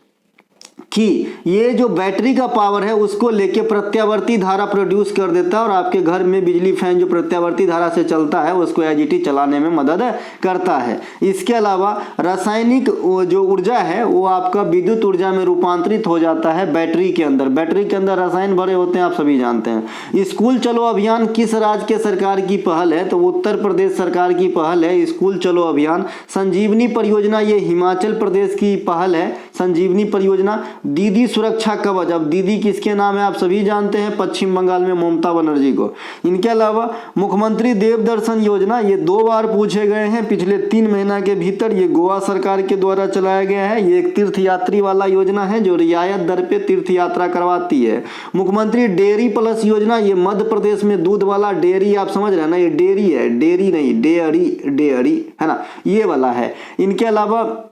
कि ये जो बैटरी का पावर है उसको लेके प्रत्यावर्ती धारा प्रोड्यूस कर देता है, और आपके घर में बिजली फैन जो प्रत्यावर्ती धारा से चलता है उसको एजीटी चलाने में मदद करता है। इसके अलावा रासायनिक जो ऊर्जा है वो आपका विद्युत ऊर्जा में रूपांतरित हो जाता है बैटरी के अंदर। बैटरी के अंदर रसायन भरे होते हैं, आप सभी जानते हैं। स्कूल चलो अभियान किस राज्य के सरकार की पहल है? तो उत्तर प्रदेश सरकार की पहल है स्कूल चलो अभियान। संजीवनी परियोजना ये हिमाचल प्रदेश की पहल है, संजीवनी परियोजना। दीदी सुरक्षा कवच, अब दीदी किसके नाम है आप सभी जानते हैं, पश्चिम बंगाल में ममता बनर्जी को। इनके अलावा मुख्यमंत्री देव दर्शन योजना, ये 2 बार पूछे गए हैं पिछले 3 महीना के भीतर। ये गोवा सरकार के द्वारा चलाया गया है। ये एक तीर्थ यात्री वाला योजना है जो रियायत दर पे तीर्थ यात्रा करवाती है। मुख्यमंत्री डेयरी प्लस योजना, ये मध्य प्रदेश में दूध वाला डेयरी, आप समझ रहे हैं ना, ये डेयरी है, डेयरी नहीं डेयरी, है ना, ये वाला है। इनके अलावा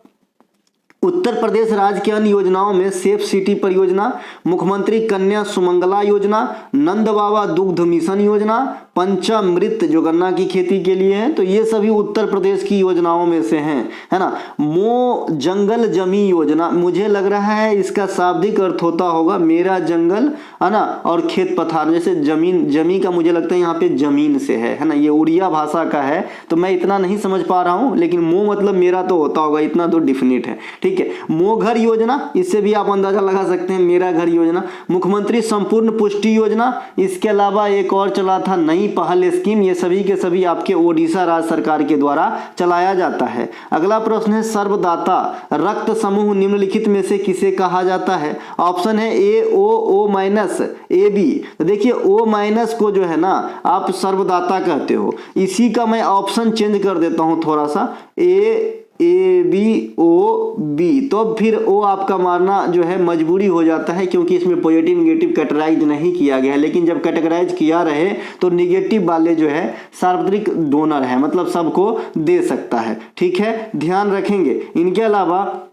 उत्तर प्रदेश राज्य की अन्य योजनाओं में सेफ सिटी परियोजना, मुख्यमंत्री कन्या सुमंगला योजना, नंद बाबा दुग्ध मिशन योजना, पंचामृत जो गन्ना की खेती के लिए है, तो ये सभी उत्तर प्रदेश की योजनाओं में से हैं, है ना। मो जंगल जमी योजना, मुझे लग रहा है इसका शाब्दिक अर्थ होता होगा मेरा जंगल, है ना, और खेत पथार, जैसे जमीन, जमी का मुझे लगता है यहाँ पे जमीन से है ना, ये उड़िया भाषा का है, तो मैं इतना नहीं समझ पा रहा हूँ, लेकिन मो मतलब मेरा तो होता होगा, इतना तो डिफिनिट है, ठीक है। मो घर योजना, इससे भी आप अंदाजा लगा सकते हैं, मेरा घर योजना, मुख्यमंत्री संपूर्ण पुष्टि योजना, इसके अलावा एक और चला था नई पहल स्कीम, ये सभी के सभी आपके ओडिशा राज्य सरकार के द्वारा चलाया जाता है। अगला प्रश्न है सर्वदाता रक्त समूह निम्नलिखित में से किसे कहा जाता है? ऑप्शन है ए ओ माइनस, ए बी। तो देखिए ओ माइनस को जो है ना आप सर्वदाता कहते हो, इसी का मैं ऑप्शन चेंज कर देता हूं थोड़ा सा, ए बी ओ बी, तो फिर ओ आपका मारना जो है मजबूरी हो जाता है, क्योंकि इसमें पॉजिटिव निगेटिव कैटेगराइज नहीं किया गया है, लेकिन जब कैटेगराइज किया रहे तो निगेटिव वाले जो है सार्वत्रिक डोनर है, मतलब सबको दे सकता है, ठीक है, ध्यान रखेंगे। इनके अलावा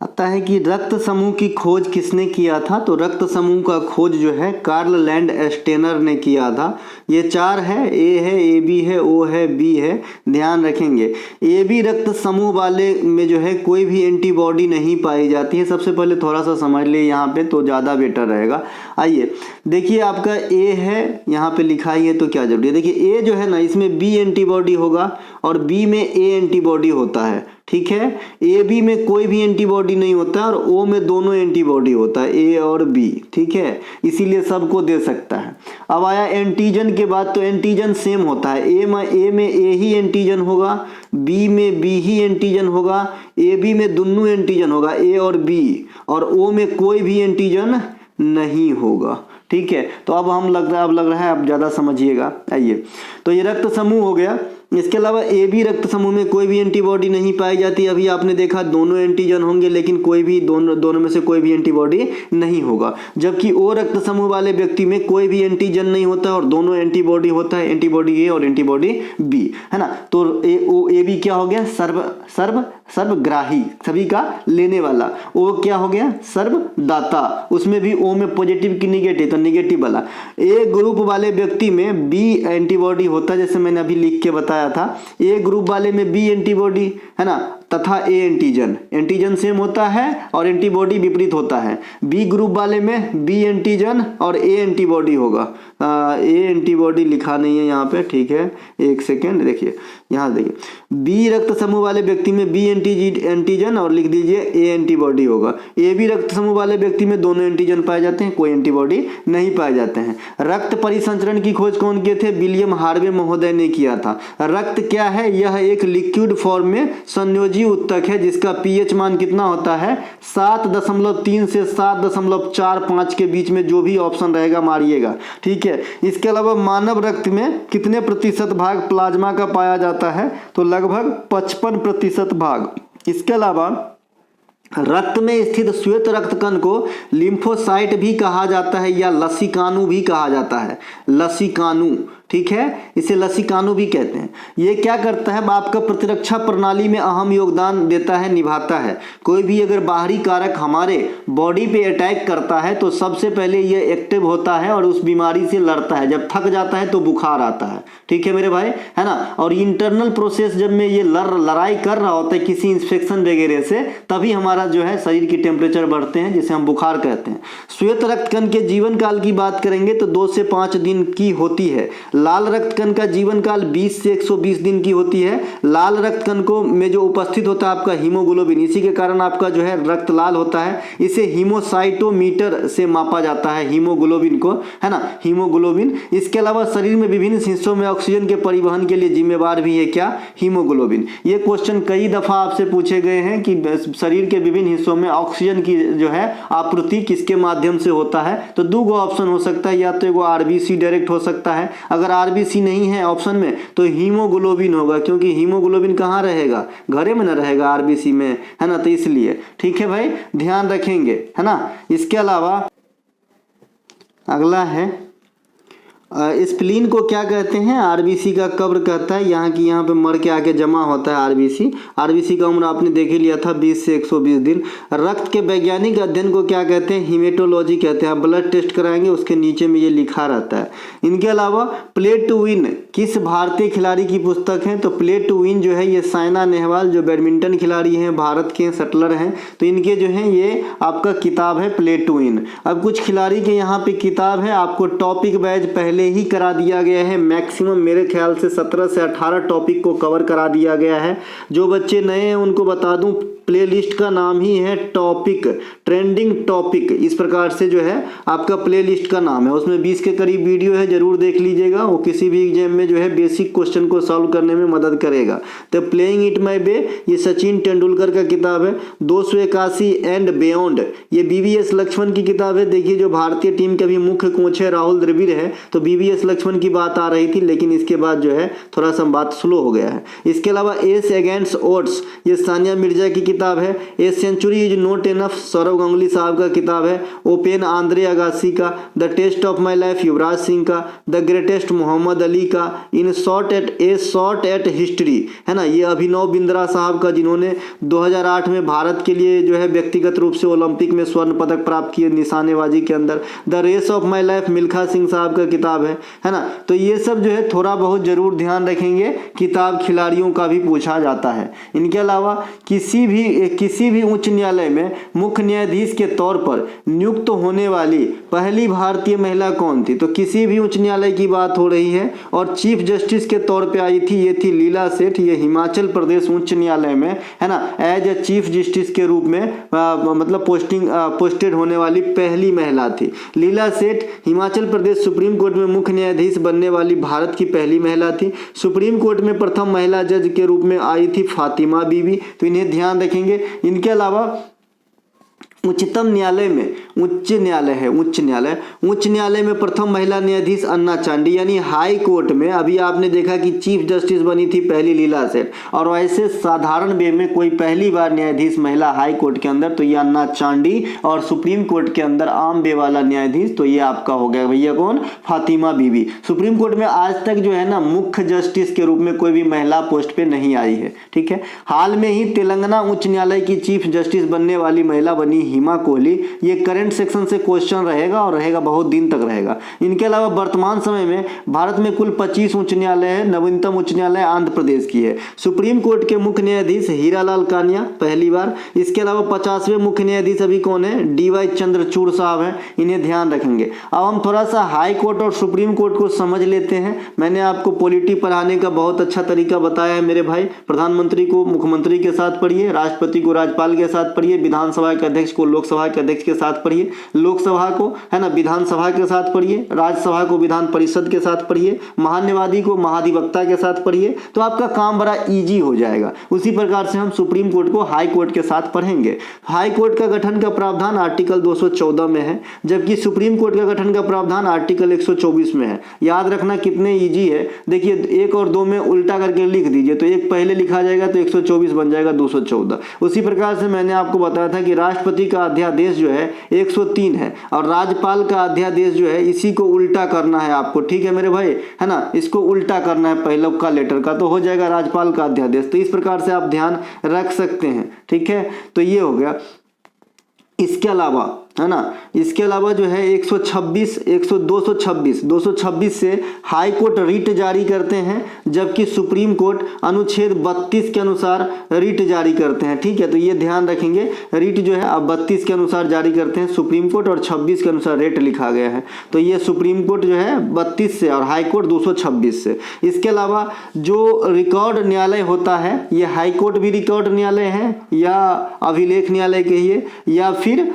आता है कि रक्त समूह की खोज किसने किया था? तो रक्त समूह का खोज जो है कार्ल लैंड स्टेनर ने किया था। ये चार है, ए है, ए बी है, ओ है, बी है, ध्यान रखेंगे। ए बी रक्त समूह वाले में जो है कोई भी एंटीबॉडी नहीं पाई जाती है, सबसे पहले थोड़ा सा समझ लिए यहाँ पे तो ज़्यादा बेटर रहेगा। आइए देखिए आपका ए है, यहाँ पे लिखा ही है तो क्या जरूरी है, देखिए ए जो है ना इसमें बी एंटीबॉडी होगा और बी में ए एंटीबॉडी होता है, ठीक है। ए बी में कोई भी एंटीबॉडी नहीं होता है और ओ में दोनों एंटीबॉडी होता है, ए और बी, ठीक है, इसीलिए सबको दे सकता है। अब आया एंटीजन के बाद, तो एंटीजन सेम होता है, ए में ए ही एंटीजन होगा, बी में बी ही एंटीजन होगा, ए बी में दोनों एंटीजन होगा, ए और बी, और ओ में कोई भी एंटीजन नहीं होगा, ठीक है। तो अब लग रहा है आप ज़्यादा समझिएगा। आइए, तो ये रक्त समूह हो गया। इसके अलावा ए बी रक्त समूह में कोई भी एंटीबॉडी नहीं पाई जाती। अभी आपने देखा दोनों एंटीजन होंगे, लेकिन कोई भी दोनों में से कोई भी एंटीबॉडी नहीं होगा। जबकि ओ रक्त समूह वाले व्यक्ति में कोई भी एंटीजन नहीं होता और दोनों एंटीबॉडी होता है, एंटीबॉडी ए और एंटीबॉडी बी, है ना। तो ए बी क्या हो गया? सर्वग्राही, सभी का लेने वाला। ओ क्या हो गया? सर्वदाता, उसमें भी ओ में पॉजिटिव की निगेटिव, तो निगेटिव वाला। ए ग्रुप वाले व्यक्ति में बी एंटीबॉडी होता है, जैसे मैंने अभी लिख के बताया था। ए ग्रुप वाले में बी एंटीबॉडी, है ना, तथा ए एंटीजन सेम होता है और एंटीबॉडी विपरीत होता है। बी ग्रुप वाले में बी एंटीजन और ए एंटीबॉडी होगा। ए एंटीबॉडी लिखा नहीं है यहाँ पे, ठीक है, एक सेकेंड, देखिए यहाँ देखिए, बी रक्त समूह वाले व्यक्ति में बी एंटीजन और लिख दीजिए ए एंटीबॉडी होगा। ए बी रक्त समूह वाले व्यक्ति में दोनों एंटीजन पाए जाते हैं, कोई एंटीबॉडी नहीं पाए जाते हैं। रक्त परिसंचरण की खोज कौन किए थे? विलियम हार्वे महोदय ने किया था। रक्त क्या है? यह एक लिक्विड फॉर्म में संयोजी उत्तक है, जिसका पीएच मान कितना होता है? 7.3 से 7.45 के बीच में, जो भी ऑप्शन रहेगा मारिएगा, ठीक है। इसके अलावा मानव रक्त में कितने प्रतिशत भाग प्लाज्मा का पाया जाता है? तो लगभग 55% भाग। इसके अलावा रक्त में स्थित श्वेत रक्त कण को लिम्फोसाइट भी कहा जाता है या लसीकाणु भी कहा जाता है, लसीकाणु, ठीक है, इसे लसीकाणु भी कहते हैं। ये क्या करता है? आपका प्रतिरक्षा प्रणाली में अहम योगदान देता है, निभाता है। कोई भी अगर बाहरी कारक हमारे बॉडी पे अटैक करता है तो सबसे पहले ये एक्टिव होता है और उस बीमारी से लड़ता है। जब थक जाता है तो बुखार आता है, ठीक है मेरे भाई, है ना। और इंटरनल प्रोसेस जब में ये लड़ाई कर रहा होता है किसी इंफेक्शन वगैरह से, तभी हमारा जो है शरीर की टेम्परेचर बढ़ते हैं, जिसे हम बुखार कहते हैं। श्वेत रक्त कण के जीवन काल की बात करेंगे तो 2 से 5 दिन की होती है। लाल रक्त कण का जीवन काल 20 से 120 दिन की होती है। लाल रक्त कण को में जो उपस्थित होता है आपका हीमोग्लोबिन, इसी के कारण आपका जो है रक्त लाल होता है। इसे हीमोसाइटोमीटर से मापा जाता है, हीमोग्लोबिन को, है ना, हीमोग्लोबिन। इसके अलावा शरीर में विभिन्न हिस्सों में ऑक्सीजन के परिवहन के लिए जिम्मेवार भी है क्या? हीमोग्लोबिन। ये क्वेश्चन कई दफा आपसे पूछे गए हैं कि शरीर के विभिन्न हिस्सों में ऑक्सीजन की जो है आपूर्ति किसके माध्यम से होता है? तो 2 ऑप्शन हो सकता है, या तो एगो आरबीसी डायरेक्ट हो सकता है, अगर आरबीसी नहीं है ऑप्शन में तो हीमोग्लोबिन होगा, क्योंकि हीमोग्लोबिन कहाँ रहेगा? घरे में ना रहेगा, आरबीसी में, है ना, तो इसलिए, ठीक है भाई, ध्यान रखेंगे, है ना। इसके अलावा अगला है स्प्लीन को क्या कहते हैं? आरबीसी का कब्र कहता है। यहाँ पे मर के आके जमा होता है आरबीसी का उम्र आपने देख ही लिया था 20 से 120 दिन। रक्त के वैज्ञानिक अध्ययन को क्या कहते हैं? हीमेटोलॉजी कहते हैं। आप ब्लड टेस्ट कराएंगे उसके नीचे में ये लिखा रहता है। इनके अलावा प्ले टू विन किस भारतीय खिलाड़ी की पुस्तक है? तो प्ले टू विन जो है ये साइना नेहवाल जो बैडमिंटन खिलाड़ी हैं, भारत के शटलर हैं, तो इनके जो है ये आपका किताब है प्ले टू विन। अब कुछ खिलाड़ी के यहाँ पे किताब है, आपको टॉपिक वाइज पहले ही करा दिया गया है। मैक्सिमम मेरे ख्याल से 17 से 18 टॉपिक को कवर करा दिया गया है। जो बच्चे नए हैं उनको बता दूं, प्लेलिस्ट का नाम ही है टॉपिक, ट्रेंडिंग टॉपिक, इस प्रकार से जो है आपका प्लेलिस्ट का नाम है। उसमें 20 के करीब वीडियो है, जरूर देख लीजिएगा। वो किसी भी एग्जाम में जो है बेसिक क्वेश्चन को सॉल्व करने में मदद करेगा। तो प्लेइंग इट माई वे ये सचिन तेंदुलकर का किताब है। 281 एंड बियॉन्ड ये बीवीएस लक्ष्मण की किताब है। देखिए जो भारतीय टीम के अभी मुख्य कोच है राहुल द्रविड़ है, तो बीवीएस लक्ष्मण की बात आ रही थी, लेकिन इसके बाद जो है थोड़ा सा बात स्लो हो गया है। इसके अलावा एस अगेंस्ट ओड्स ये सानिया मिर्जा की किताब है। A century is not enough Sourav Ganguly साहब का किताब है। ओपन आंद्रे अगासी का। The test of my life Yuvraj Singh का। द ग्रेटेस्ट मोहम्मद अली का। इन शॉर्ट एट हिस्ट्री है ना, ये अभिनव बिंद्रा साहब का, जिन्होंने 2008 में भारत के लिए जो है व्यक्तिगत रूप से ओलंपिक में स्वर्ण पदक प्राप्त किए निशानेबाजी के अंदर। The race of my life Milkha Singh साहब का किताब है ना। तो ये सब जो है थोड़ा बहुत जरूर ध्यान रखेंगे, किताब खिलाड़ियों का भी पूछा जाता है। इनके अलावा किसी भी उच्च न्यायालय में मुख्य न्यायाधीश के तौर पर नियुक्त होने वाली पहली भारतीय महिला कौन थी? तो किसी भी उच्च न्यायालय की बात हो रही है, और चीफ जस्टिस के तौर पे आई थी, ये थी लीला सेठ। ये हिमाचल प्रदेश उच्च न्यायालय में है ना एज ए चीफ जस्टिस के रूप में मतलब पोस्टेड होने वाली पहली महिला थी लीला सेठ। हिमाचल प्रदेश सुप्रीम कोर्ट में मुख्य न्यायाधीश बनने वाली भारत की पहली महिला थी। सुप्रीम कोर्ट में प्रथम महिला जज के रूप में आई थी फातिमा बीबी, तो इन्हें ध्यान रखेंगे। इनके अलावा उच्चतम न्यायालय में उच्च न्यायालय में प्रथम महिला न्यायाधीश अन्ना चांडी, यानी हाई कोर्ट में अभी आपने देखा कि चीफ जस्टिस बनी थी पहली लीला सेठ, और वैसे साधारण वे में कोई पहली बार न्यायाधीश महिला हाई कोर्ट के अंदर तो ये अन्ना चांडी, और सुप्रीम कोर्ट के अंदर आम वे वाला न्यायाधीश तो ये आपका हो गया भैया कौन? फातिमा बीबी। सुप्रीम कोर्ट में आज तक जो है ना मुख्य जस्टिस के रूप में कोई भी महिला पोस्ट पे नहीं आई है, ठीक है। हाल में ही तेलंगाना उच्च न्यायालय की चीफ जस्टिस बनने वाली महिला बनी हिमा कोहली। ये करंट सेक्शन से क्वेश्चन रहेगा और रहेगा, बहुत दिन तक रहेगा। इनके अलावा वर्तमान समय में भारत में कुल 25 उच्च न्यायालय है। नवीनतम उच्च न्यायालय आंध्र प्रदेश की है। सुप्रीम कोर्ट के मुख्य न्यायाधीश हीरालाल कानिया पहली बार। इसके अलावा 50वें मुख्य न्यायाधीश अभी कौन है? डीवाई चंद्रचूड़ साहब हैं, इन्हें ध्यान रखेंगे। अब हम थोड़ा सा हाई कोर्ट और सुप्रीम कोर्ट को समझ लेते हैं। मैंने आपको पॉलिटी पढ़ाने का बहुत अच्छा तरीका बताया है मेरे भाई। प्रधानमंत्री को मुख्यमंत्री के साथ पढ़िए, राष्ट्रपति को राज्यपाल के साथ पढ़िए, विधानसभा के अध्यक्ष को लोकसभा के अध्यक्ष के साथ पढ़िए, लोकसभा को है ना विधानसभा के साथ पढ़िए, राज्यसभा को विधान परिषद के साथ पढ़िए, महान्यायवादी को महाधिवक्ता के साथ पढ़िए, तो आपका काम बड़ा इजी हो जाएगा। उसी प्रकार से हम सुप्रीम कोर्ट को हाई कोर्ट के साथ पढ़ेंगे। हाई कोर्ट का गठन का प्रावधान आर्टिकल 214 में है, जबकि सुप्रीम कोर्ट का गठन का प्रावधान आर्टिकल 124 में है। याद रखना कितने इजी है। देखिए 1 और 2 में उल्टा करके लिख दीजिए, तो एक पहले लिखा जाएगा तो 124 बन जाएगा 214। उसी प्रकार से मैंने आपको बताया था कि राष्ट्रपति का अध्यादेश जो है 103 है, और राज्यपाल का अध्यादेश जो है इसी को उल्टा करना है आपको, ठीक है मेरे भाई, है ना। इसको उल्टा करना है पहले का लेटर का, तो हो जाएगा राज्यपाल का अध्यादेश। तो इस प्रकार से आप ध्यान रख सकते हैं, ठीक है। तो ये हो गया। इसके अलावा है ना, इसके अलावा जो है 226 से हाई कोर्ट रिट जारी करते हैं, जबकि सुप्रीम कोर्ट अनुच्छेद 32 के अनुसार रिट जारी करते हैं, ठीक है। तो ये ध्यान रखेंगे, रिट जो है अब 32 के अनुसार जारी करते हैं सुप्रीम कोर्ट, और 26 के अनुसार रेट लिखा गया है। तो ये सुप्रीम कोर्ट जो है 32 से और हाई कोर्ट 226 से। इसके अलावा जो रिकॉर्ड न्यायालय होता है, ये हाई कोर्ट भी रिकॉर्ड न्यायालय है या अभिलेख न्यायालय कहिए, या फिर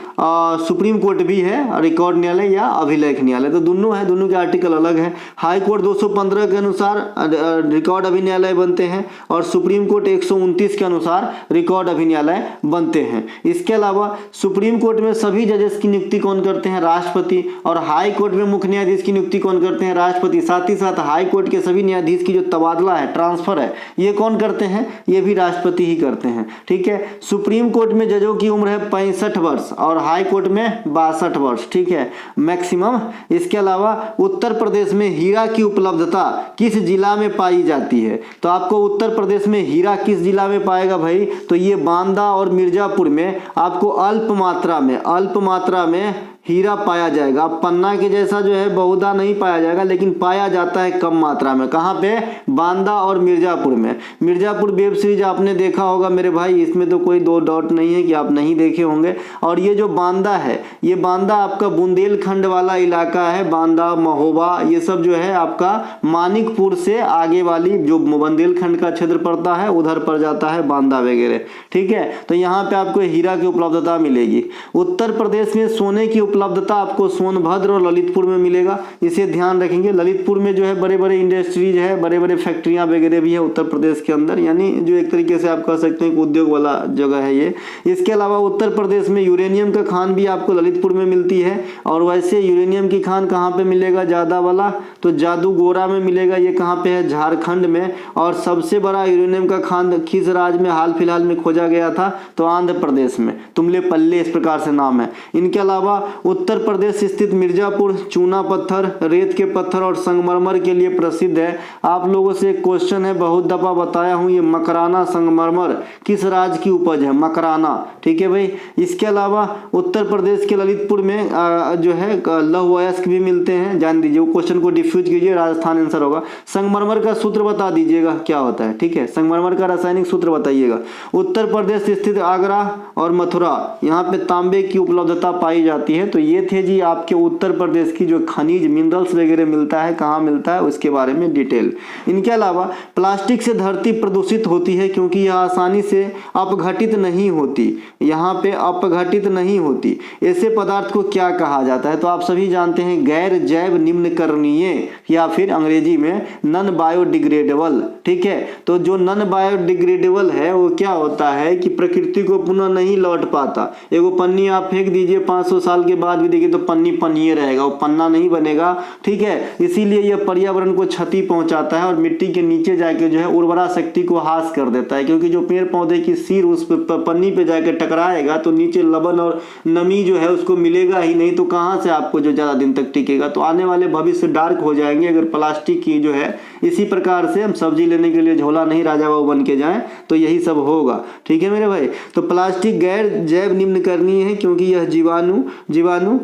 सुप्रीम कोर्ट भी है रिकॉर्ड न्यायालय या अभिलेख न्यायालय, तो दोनों है, दोनों के आर्टिकल अलग है। हाई कोर्ट 215 के अनुसार रिकॉर्ड अभिन्यायालय बनते हैं, और सुप्रीम कोर्ट 129 के अनुसार रिकॉर्ड अभिन्यायालय बनते हैं। इसके अलावा सुप्रीम कोर्ट में सभी जजेस की नियुक्ति कौन करते हैं? राष्ट्रपति। और हाई कोर्ट में मुख्य न्यायाधीश की नियुक्ति कौन करते हैं? राष्ट्रपति। साथ ही साथ हाई कोर्ट के सभी न्यायाधीश की जो तबादला है, ट्रांसफर है, ये कौन करते हैं? ये भी राष्ट्रपति ही करते हैं, ठीक है। सुप्रीम कोर्ट में जजों की उम्र है 65 वर्ष, और हाई कोर्ट में में 62 वर्ष, ठीक है, मैक्सिमम। इसके अलावा उत्तर प्रदेश में हीरा की उपलब्धता किस जिला में पाई जाती है? तो आपको उत्तर प्रदेश में हीरा किस जिला में पाएगा भाई? तो ये बांदा और मिर्जापुर में आपको अल्प मात्रा में हीरा पाया जाएगा। पन्ना के जैसा जो है बहुधा नहीं पाया जाएगा, लेकिन पाया जाता है कम मात्रा में। कहाँ पे? बांदा और मिर्जापुर में। मिर्जापुर वेब सीरीज आपने देखा होगा मेरे भाई, इसमें तो कोई दो डाउट नहीं है कि आप नहीं देखे होंगे। और ये जो बांदा है, ये बांदा आपका बुंदेलखंड वाला इलाका है। बांदा, महोबा, ये सब जो है आपका मानिकपुर से आगे वाली जो बुंदेलखंड का क्षेत्र पड़ता है उधर पर जाता है बांदा वगैरह, ठीक है। तो यहाँ पे आपको हीरा की उपलब्धता मिलेगी। उत्तर प्रदेश में सोने की उपलब्धता आपको सोनभद्र और ललितपुर में मिलेगा, इसे ध्यान रखेंगे। ललितपुर में जो है बड़े बड़े इंडस्ट्रीज है, बड़े बड़े फैक्ट्रियां वगैरह भी है उत्तर प्रदेश के अंदर, यानी जो एक तरीके से आप कह सकते हैं कि उद्योग वाला जगह है ये। इसके अलावा उत्तर प्रदेश में यूरेनियम का खान भी आपको ललितपुर में मिलती है। और वैसे यूरेनियम की खान कहाँ पे मिलेगा ज्यादा वाला? तो जादूगोरा में मिलेगा। ये कहाँ पे है? झारखंड में। और सबसे बड़ा यूरेनियम का खान किस राज्य में हाल फिलहाल में खोजा गया था? तो आंध्र प्रदेश में, तुमलेपल्ली इस प्रकार से नाम है। इनके अलावा उत्तर प्रदेश स्थित मिर्जापुर चूना पत्थर, रेत के पत्थर और संगमरमर के लिए प्रसिद्ध है। आप लोगों से एक क्वेश्चन है, बहुत दफा बताया हूं, ये मकराना संगमरमर किस राज्य की उपज है? मकराना, ठीक है भाई। इसके अलावा उत्तर प्रदेश के ललितपुर में जो है लौह अयस्क भी मिलते हैं, जान दीजिए। वो क्वेश्चन को डिफ्यूज कीजिए, राजस्थान आंसर होगा। संगमरमर का सूत्र बता दीजिएगा क्या होता है, ठीक है। संगमरमर का रासायनिक सूत्र बताइएगा। उत्तर प्रदेश स्थित आगरा और मथुरा, यहाँ पे तांबे की उपलब्धता पाई जाती है। तो ये थे जी आपके उत्तर प्रदेश की जो खनिज मिनरल्स वगैरह मिलता है, कहाँ मिलता है उसके बारे में डिटेल। इनके अलावा प्लास्टिक से धरती प्रदूषित होती है क्योंकि यह आसानी से अपघटित नहीं होती, यहाँ पे अपघटित नहीं होती। ऐसे पदार्थ को क्या कहा जाता है? तो आप सभी जानते हैं गैर जैव निम्नकरणीय, या फिर अंग्रेजी में नॉन बायोडिग्रेडेबल, ठीक है। तो जो नॉन बायोडिग्रेडेबल है वो क्या होता है कि प्रकृति को पुनः नहीं लौट पाता। एगो पन्नी आप फेंक दीजिए 500 साल के बाद भी देखिए तो पन्नी पन्नी रहेगा, वो पन्ना नहीं बनेगा, ठीक है। इसीलिए यह पर्यावरण को क्षति पहुंचाता है और मिट्टी के नीचे जाके जो है उर्वरा शक्ति को हास कर देता है, क्योंकि जो पेड़ पौधे की सिर उस पन्नी पे जाके टकराएगा तो नीचे लवण और नमी जो है उसको मिलेगा ही नहीं, तो कहाँ से आपको जो ज्यादा दिन तक टिकेगा। तो आने वाले भविष्य डार्क हो जाएंगे अगर प्लास्टिक की जो है इसी प्रकार से हम सब्जी लेने के लिए झोला नहीं राजा बाबू बन के जाएं, तो यही सब होगा, ठीक है मेरे भाई। तो प्लास्टिक गैर जैव निम्नकरणीय है क्योंकि यह जीवाणु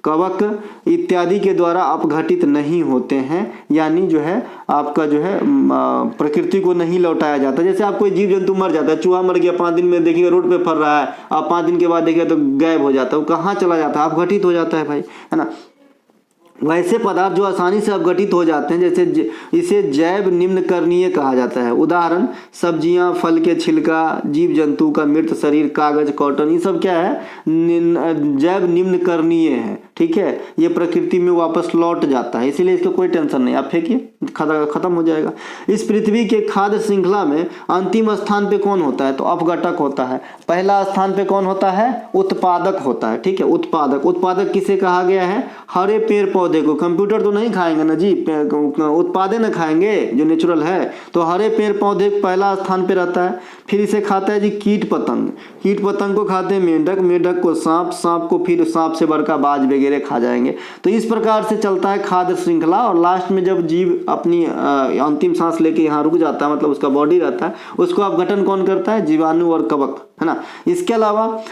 कवक इत्यादि के द्वारा अपघटित नहीं होते हैं, यानी जो है आपका जो है प्रकृति को नहीं लौटाया जाता। जैसे आप कोई जीव जंतु मर जाता है, चूहा मर गया 5 दिन में देखिएगा रोड पे फर रहा है, आप 5 दिन के बाद देखिएगा तो गायब हो जाता है, वो कहाँ चला जाता है? अपघटित हो जाता है भाई, है ना। वैसे पदार्थ जो आसानी से अपघटित हो जाते हैं जैसे इसे जैव निम्नकरणीय कहा जाता है। उदाहरण सब्जियां, फल के छिलका, जीव जंतु का मृत शरीर, कागज, कॉटन, ये सब क्या है? जैव निम्नकरणीय है, ठीक है। ये प्रकृति में वापस लौट जाता है, इसीलिए इसका कोई टेंशन नहीं, आप फेंकिए खत्म हो जाएगा। इस पृथ्वी के खाद्य श्रृंखला में अंतिम स्थान पे कौन होता है? तो अपघटक होता है। पहला स्थान पे कौन होता है? उत्पादक होता है, ठीक है। उत्पादक किसे कहा गया है? हरे पेड़ पौधे को। कंप्यूटर तो नहीं खाएंगे ना जी, उत्पादन न खाएंगे जो नेचुरल है। तो हरे पेड़ पौधे पहला स्थान पे रहता है। फिर इसे खाता है जी कीट पतंग को खाते हैं मेंढक को सांप को फिर सांप से बड़का बाज वगैरह खा जाएंगे। तो इस प्रकार से चलता है खाद्य श्रृंखला। और लास्ट में जब जीव अपनी अंतिम सांस लेके यहाँ रुक जाता है, मतलब उसका बॉडी रहता है, उसको अपघटन कौन करता है? जीवाणु और कवक, है ना। इसके अलावा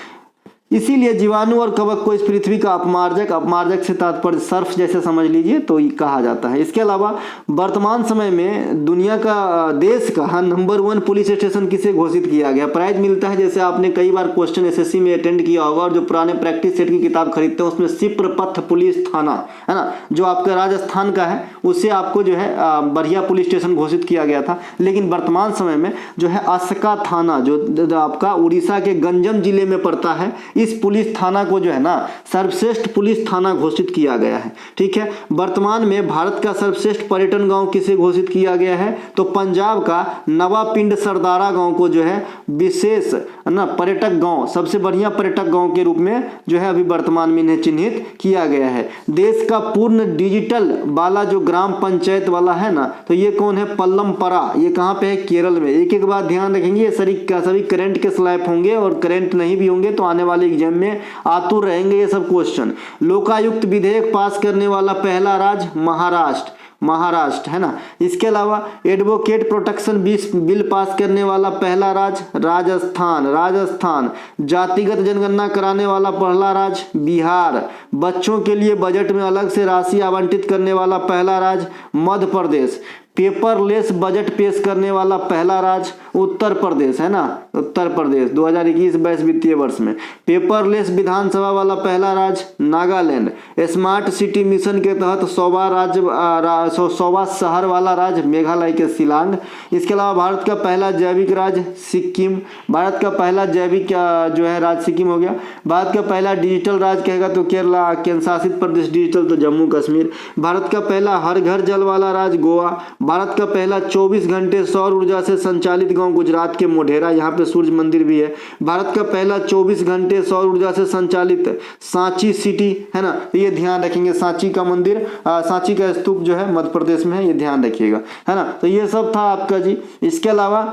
इसीलिए जीवाणु और कवक को इस पृथ्वी का अपमार्जक से तात्पर्य सर्फ जैसे समझ लीजिए तो ये कहा जाता है। इसके अलावा वर्तमान समय में दुनिया का देश का नंबर 1 पुलिस स्टेशन किसे घोषित किया गया? प्राइज मिलता है। जैसे आपने कई बार क्वेश्चन एसएससी में अटेंड किया होगा और जो पुराने प्रैक्टिस सेट की किताब खरीदते हैं उसमें सिप्रपथ पुलिस थाना, है ना, जो आपका राजस्थान का है, उससे आपको जो है बढ़िया पुलिस स्टेशन घोषित किया गया था। लेकिन वर्तमान समय में जो है अस्का थाना जो आपका उड़ीसा के गंजम जिले में पड़ता है, इस पुलिस थाना को जो है ना सर्वश्रेष्ठ पुलिस थाना घोषित किया गया है, ठीक है। वर्तमान में भारत का सर्वश्रेष्ठ पर्यटन गांव किसे घोषित किया गया है? तो पंजाब का नवापिंड सरदारा गांव को जो है विशेष ना पर्यटक गांव, सबसे बढ़िया पर्यटक गांव के रूप में जो है अभी वर्तमान में इन्हें चिन्हित किया गया है। देश का पूर्ण डिजिटल वाला जो ग्राम पंचायत वाला है ना, तो ये कौन है? पल्लमपरा। ये कहाँ पे है? केरल में। एक बात ध्यान रखेंगे, ये सभी करंट के स्लैब होंगे और करंट नहीं भी होंगे तो आने वाले एग्जाम में आतुर रहेंगे ये सब क्वेश्चन। लोकायुक्त विधेयक पास करने वाला पहला राज्य महाराष्ट्र है ना। इसके अलावा एडवोकेट प्रोटेक्शन बिल पास करने वाला पहला राज्य राजस्थान। जातिगत जनगणना कराने वाला पहला राज्य बिहार। बच्चों के लिए बजट में अलग से राशि आवंटित करने वाला पहला राज्य मध्य प्रदेश। पेपरलेस बजट पेश करने वाला पहला राज्य उत्तर प्रदेश है ना, उत्तर प्रदेश 2021-22 वित्तीय वर्ष में। पेपरलेस विधानसभा वाला पहला राज्य नागालैंड। स्मार्ट सिटी मिशन के तहत 100वां शहर वाला राज्य मेघालय के शिलांग। इसके अलावा भारत का पहला जैविक राज्य सिक्किम। भारत का पहला जैविक जो है राज्य सिक्किम हो गया। भारत का पहला डिजिटल राज्य कहेगा तो केरला। केंद्र शासित प्रदेश डिजिटल तो जम्मू कश्मीर। भारत का पहला हर घर जल वाला राज्य गोवा। भारत का पहला 24 घंटे सौर ऊर्जा से संचालित गांव गुजरात के मोढेरा, यहाँ पे सूर्य मंदिर भी है। भारत का पहला 24 घंटे सौर ऊर्जा से संचालित सांची सिटी है ना, ये ध्यान रखेंगे। सांची का मंदिर, सांची का स्तूप जो है मध्य प्रदेश में है, ये ध्यान रखिएगा है ना। तो ये सब था आपका जी। इसके अलावा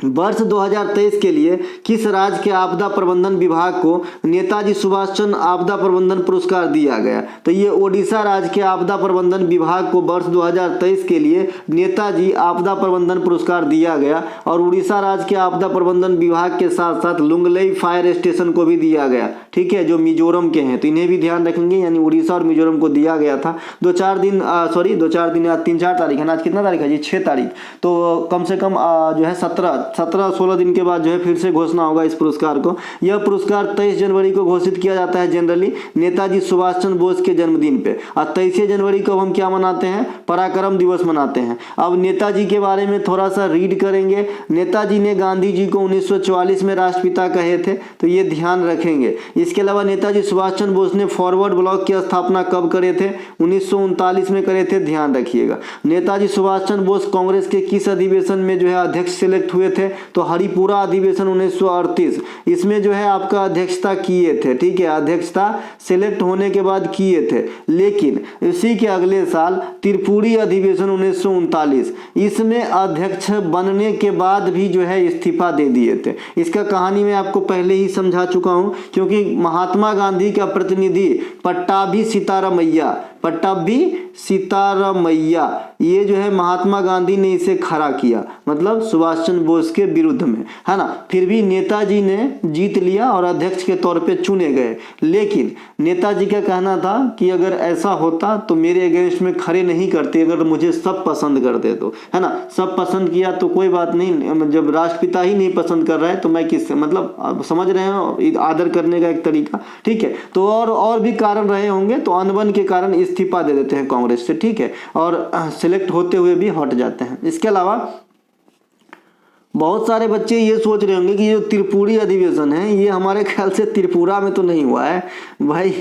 वर्ष 2023 के लिए किस राज्य के आपदा प्रबंधन विभाग को नेताजी सुभाष चंद्र आपदा प्रबंधन पुरस्कार दिया गया? तो ये ओडिशा राज्य के आपदा प्रबंधन विभाग को वर्ष 2023 के लिए नेताजी आपदा प्रबंधन पुरस्कार दिया गया। और उड़ीसा राज्य के आपदा प्रबंधन विभाग के साथ साथ लुंगलई फायर स्टेशन को भी दिया गया, ठीक है, जो मिजोरम के हैं, तो इन्हें भी ध्यान रखेंगे। यानी उड़ीसा और मिजोरम को दिया गया था। 2-4 दिन आज 3-4 तारीख है ना, आज कितना तारीख है जी, 6 तारीख। तो कम से कम जो है 17-16 दिन के बाद जो है फिर से घोषणा होगा इस पुरस्कार को। यह पुरस्कार 23 जनवरी को घोषित किया जाता है जनरली नेताजी सुभाष चंद्र बोस के जन्मदिन पे। और 23 जनवरी को हम क्या मनाते हैं, पराक्रम दिवस मनाते हैं। अब नेताजी के बारे में थोड़ा सा रीड करेंगे। नेताजी ने गांधी जी को 1944 में राष्ट्रपिता कहे थे, तो ये ध्यान रखेंगे। इसके अलावा नेताजी सुभाष चंद्र बोस ने फॉरवर्ड ब्लॉक की स्थापना कब करे थे, 1939 में करे थे, ध्यान रखिएगा। नेताजी सुभाष चंद्र बोस कांग्रेस के किस अधिवेशन में जो है अध्यक्ष सिलेक्ट हुए थे, तो हरिपुरा अधिवेशन 1938, इसमें जो है आपका अध्यक्षता किए थे, ठीक है, अध्यक्षता सिलेक्ट होने के बाद किए थे। लेकिन इसी के अगले साल त्रिपुरी अधिवेशन 1939, इसमें अध्यक्ष बनने के बाद भी जो है इस्तीफा दे दिए थे। इसका कहानी मैं आपको पहले ही समझा चुका हूं, क्योंकि महात्मा गांधी का प्रतिनिधि पट्टाभी सीतारामैया ये जो है महात्मा गांधी ने इसे खड़ा किया, मतलब सुभाष चंद्र बोस के विरुद्ध में, है ना। फिर भी नेताजी ने जीत लिया और अध्यक्ष के तौर पे चुने गए। लेकिन नेताजी का कहना था कि अगर ऐसा होता तो मेरे अगेंस्ट में खड़े नहीं करते, अगर मुझे सब पसंद करते तो, है ना। सब पसंद किया तो कोई बात नहीं, जब राष्ट्रपिता ही नहीं पसंद कर रहा है तो मैं किससे, मतलब आप समझ रहे हो, आदर करने का एक तरीका, ठीक है। तो और भी कारण रहे होंगे, तो अनबन के कारण इस्तीफा दे देते हैं कांग्रेस से, ठीक है, और सिलेक्ट होते हुए भी हट जाते हैं। इसके अलावा बहुत सारे बच्चे ये सोच रहे होंगे कि ये त्रिपुरी अधिवेशन है, ये हमारे ख्याल से त्रिपुरा में तो नहीं हुआ है भाई,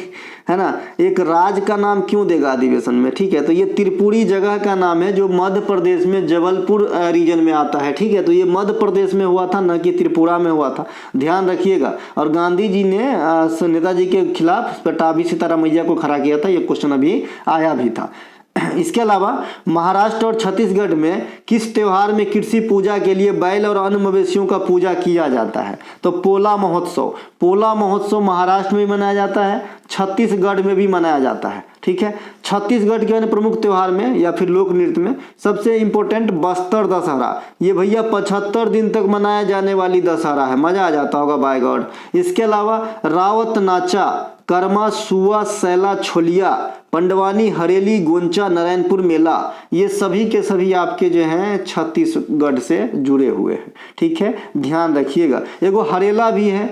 है ना। एक राज्य का नाम क्यों देगा अधिवेशन में, ठीक है। तो ये त्रिपुरी जगह का नाम है जो मध्य प्रदेश में जबलपुर रीजन में आता है, ठीक है। तो ये मध्य प्रदेश में हुआ था, न कि त्रिपुरा में हुआ था, ध्यान रखिएगा। और गांधी जी ने नेताजी के खिलाफ पट्टाभी सीतारामैया को खड़ा किया था, ये क्वेश्चन अभी आया भी था। इसके अलावा महाराष्ट्र और छत्तीसगढ़ में किस त्योहार में कृषि पूजा के लिए बैल और अन्य मवेशियों का पूजा किया जाता है, तो पोला महोत्सव महाराष्ट्र में मनाया जाता है, छत्तीसगढ़ में भी मनाया जाता है, ठीक है। छत्तीसगढ़ के अन्य प्रमुख त्योहार में या फिर लोक नृत्य में सबसे इंपॉर्टेंट बस्तर दशहरा, ये भैया 75 दिन तक मनाया जाने वाली दशहरा है, मजा आ जाता होगा बाय गॉड। इसके अलावा रावत नाचा, कर्मा, सुआ, सैला, छोलिया, पंडवानी, हरेली, गोंचा, नारायणपुर मेला, ये सभी के सभी आपके जो हैं छत्तीसगढ़ से जुड़े हुए हैं, ठीक है, ध्यान रखिएगा। एगो हरेला भी है,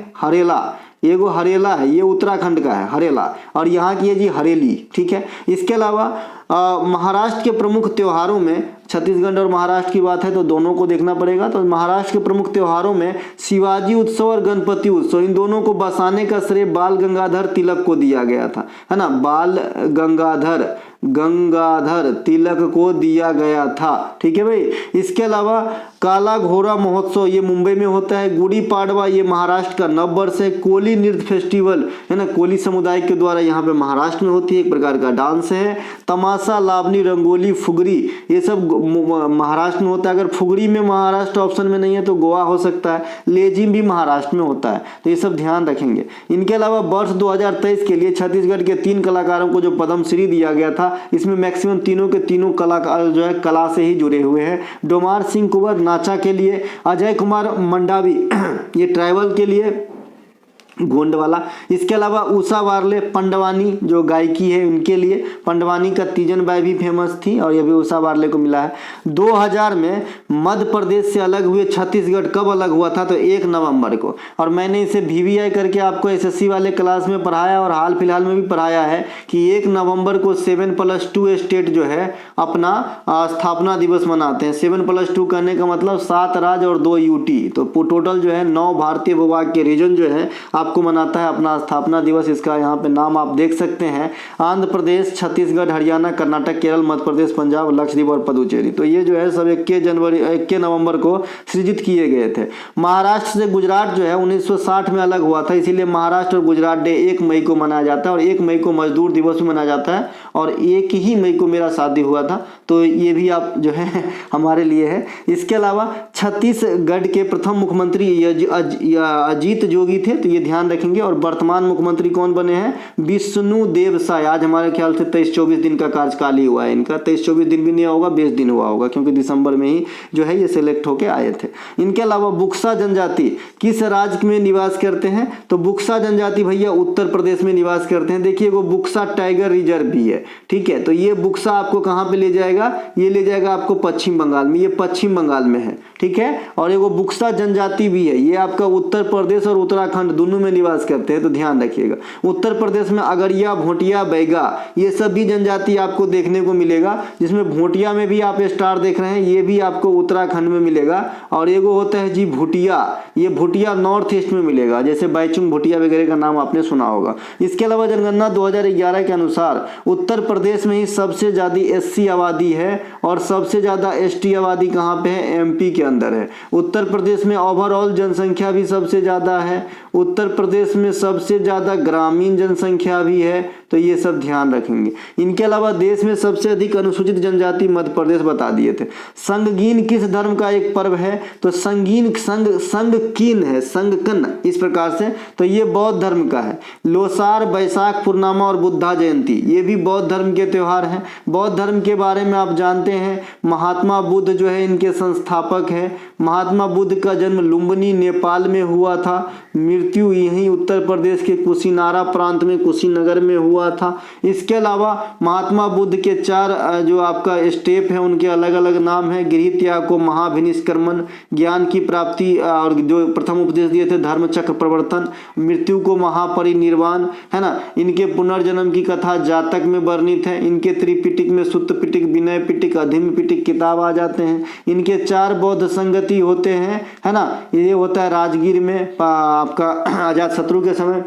एगो हरेला है, ये उत्तराखंड का है हरेला, और यहाँ की है जी हरेली, ठीक है। इसके अलावा महाराष्ट्र के प्रमुख त्योहारों में, छत्तीसगढ़ और महाराष्ट्र की बात है तो दोनों को देखना पड़ेगा। तो महाराष्ट्र के प्रमुख त्योहारों में शिवाजी उत्सव और गणपति उत्सव, इन दोनों को बसाने का श्रेय बाल गंगाधर तिलक को दिया गया था, है ना। बाल गंगाधर तिलक को दिया गया था, ठीक है भाई। इसके अलावा काला घोड़ा महोत्सव ये मुंबई में होता है। गुड़ी पाड़वा ये महाराष्ट्र का नव वर्ष है। कोली नृत्य फेस्टिवल है ना, कोली समुदाय के द्वारा यहाँ पे महाराष्ट्र में होती है, एक प्रकार का डांस है। तमाशा तमाशा, लावनी, रंगोली, फुगड़ी, ये सब महाराष्ट्र में होता है। अगर फुगड़ी में महाराष्ट्र ऑप्शन में नहीं है तो गोवा हो सकता है। लेजिम भी महाराष्ट्र में होता है, तो ये सब ध्यान रखेंगे। इनके अलावा वर्ष 2023 के लिए छत्तीसगढ़ के 3 कलाकारों को जो पद्मश्री दिया गया था, इसमें मैक्सिमम तीनों के तीनों कलाकार जो है कला से ही जुड़े हुए हैं। डोमार सिंह कुंवर नाचा के लिए, अजय कुमार मंडावी ये ट्राइबल के लिए गोंडवाला। इसके अलावा उषा वार्ले पंडवानी जो गायकी है उनके लिए, पंडवानी का तीजन बाई भी फेमस थी और ये भी उषा वार्ले को मिला है। 2000 में मध्य प्रदेश से अलग हुए छत्तीसगढ़ कब अलग हुआ था? तो 1 नवंबर को। और मैंने इसे VVI करके आपको SSC वाले क्लास में पढ़ाया और हाल फिलहाल में भी पढ़ाया है कि 1 नवंबर को 7+2 स्टेट जो है अपना स्थापना दिवस मनाते हैं। 7+2 करने का मतलब 7 राज्य और 2 UT, तो टोटल जो है 9 भारतीय भूभाग के रीजन जो है आपको मनाता है अपना स्थापना दिवस। इसका यहाँ पे नाम आप देख सकते हैं, आंध्र प्रदेश, छत्तीसगढ़, हरियाणा, कर्नाटक, केरल, मध्य प्रदेश, पंजाब, लक्षद्वीप और पुदुचेरी। तो ये जो है सब 21 नवंबर को सृजित किए गए थे। महाराष्ट्र से गुजरात जो है 1960 में अलग हुआ था, इसीलिए महाराष्ट्र और गुजरात डे 1 मई को मनाया जाता है और 1 मई को मजदूर दिवस भी मनाया जाता है और 1 ही मई को मेरा शादी हुआ था, तो ये भी आप जो है हमारे लिए है। इसके अलावा छत्तीसगढ़ के प्रथम मुख्यमंत्री अजीत जोगी थे, तो ये ध्यान रखेंगे। और वर्तमान मुख्यमंत्री कौन बने हैं? विष्णु देव साय। आज हमारे ख्याल से 23-24 दिन का कार्यकाल ही हुआ है इनका, 23-24 दिन भी नहीं होगा, 20 दिन हुआ होगा, क्योंकि दिसंबर में ही जो है ये सिलेक्ट होके आए थे। इनके अलावा बुक्सा जनजाति किस राज्य में निवास करते हैं? तो बुक्सा जनजाति भैया उत्तर प्रदेश में निवास करते हैं। देखिए वो बुक्सा टाइगर रिजर्व भी है, ठीक है। तो ये बुक्सा आपको कहाँ पे ले जाएगा? ये ले जाएगा आपको पश्चिम बंगाल में, ये पश्चिम बंगाल में है, ठीक है। और एक वो बुक्सा जनजाति भी है, ये आपका उत्तर प्रदेश और उत्तराखंड दोनों में निवास करते हैं, तो ध्यान रखिएगा। उत्तर प्रदेश में अगरिया, भोटिया, बैगा ये सब भी जनजाति आपको देखने को मिलेगा, जिसमें भोटिया में भी आप स्टार देख रहे हैं, ये भी आपको उत्तराखंड में मिलेगा। और एगो होता है जी भूटिया, ये भूटिया नॉर्थ ईस्ट में मिलेगा, जैसे बैचुंग भूटिया वगैरह का नाम आपने सुना होगा। इसके अलावा जनगणना 2011 के अनुसार उत्तर प्रदेश में ही सबसे ज्यादा SC आबादी है और सबसे ज्यादा ST आबादी कहाँ पे है? MP के अंदर है। उत्तर प्रदेश में ओवरऑल जनसंख्या भी सबसे ज्यादा है, उत्तर प्रदेश में सबसे ज्यादा ग्रामीण जनसंख्या भी है, तो ये सब ध्यान रखेंगे। इनके अलावा देश में सबसे अधिक अनुसूचित जनजाति मध्य प्रदेश बता दिए थे। संगीन किस धर्म का एक पर्व है? तो संगीन संगकीन है, संगकन इस प्रकार से, तो ये बौद्ध धर्म का है। लोसार, बैसाख पूर्णिमा और बुद्धा जयंती ये भी बौद्ध धर्म के त्योहार हैं। बौद्ध धर्म के बारे में आप जानते हैं, महात्मा बुद्ध जो है इनके संस्थापक है। महात्मा बुद्ध का जन्म लुम्बिनी नेपाल में हुआ था, मृत्यु यहीं उत्तर प्रदेश के कुशीनारा प्रांत में कुशीनगर में हुआ था। इसके अलावा महात्मा बुद्ध के 4 जो आपका स्टेप है उनके अलग अलग नाम है। गृह त्याग को महाभिनिष्क्रमण, ज्ञान की प्राप्ति और जो प्रथम उपदेश दिए थे धर्म चक्र प्रवर्तन, मृत्यु को महापरिनिर्वाण, है ना। इनके पुनर्जन्म की कथा जातक में वर्णित है। इनके त्रिपिटक में सुत्त पिटक, विनय पिटक, अधिम पिटक किताब आ जाते हैं। इनके 4 बौद्ध संगति होते हैं, है ना। ये होता है राजगीर में आपका अजात शत्रु के समय,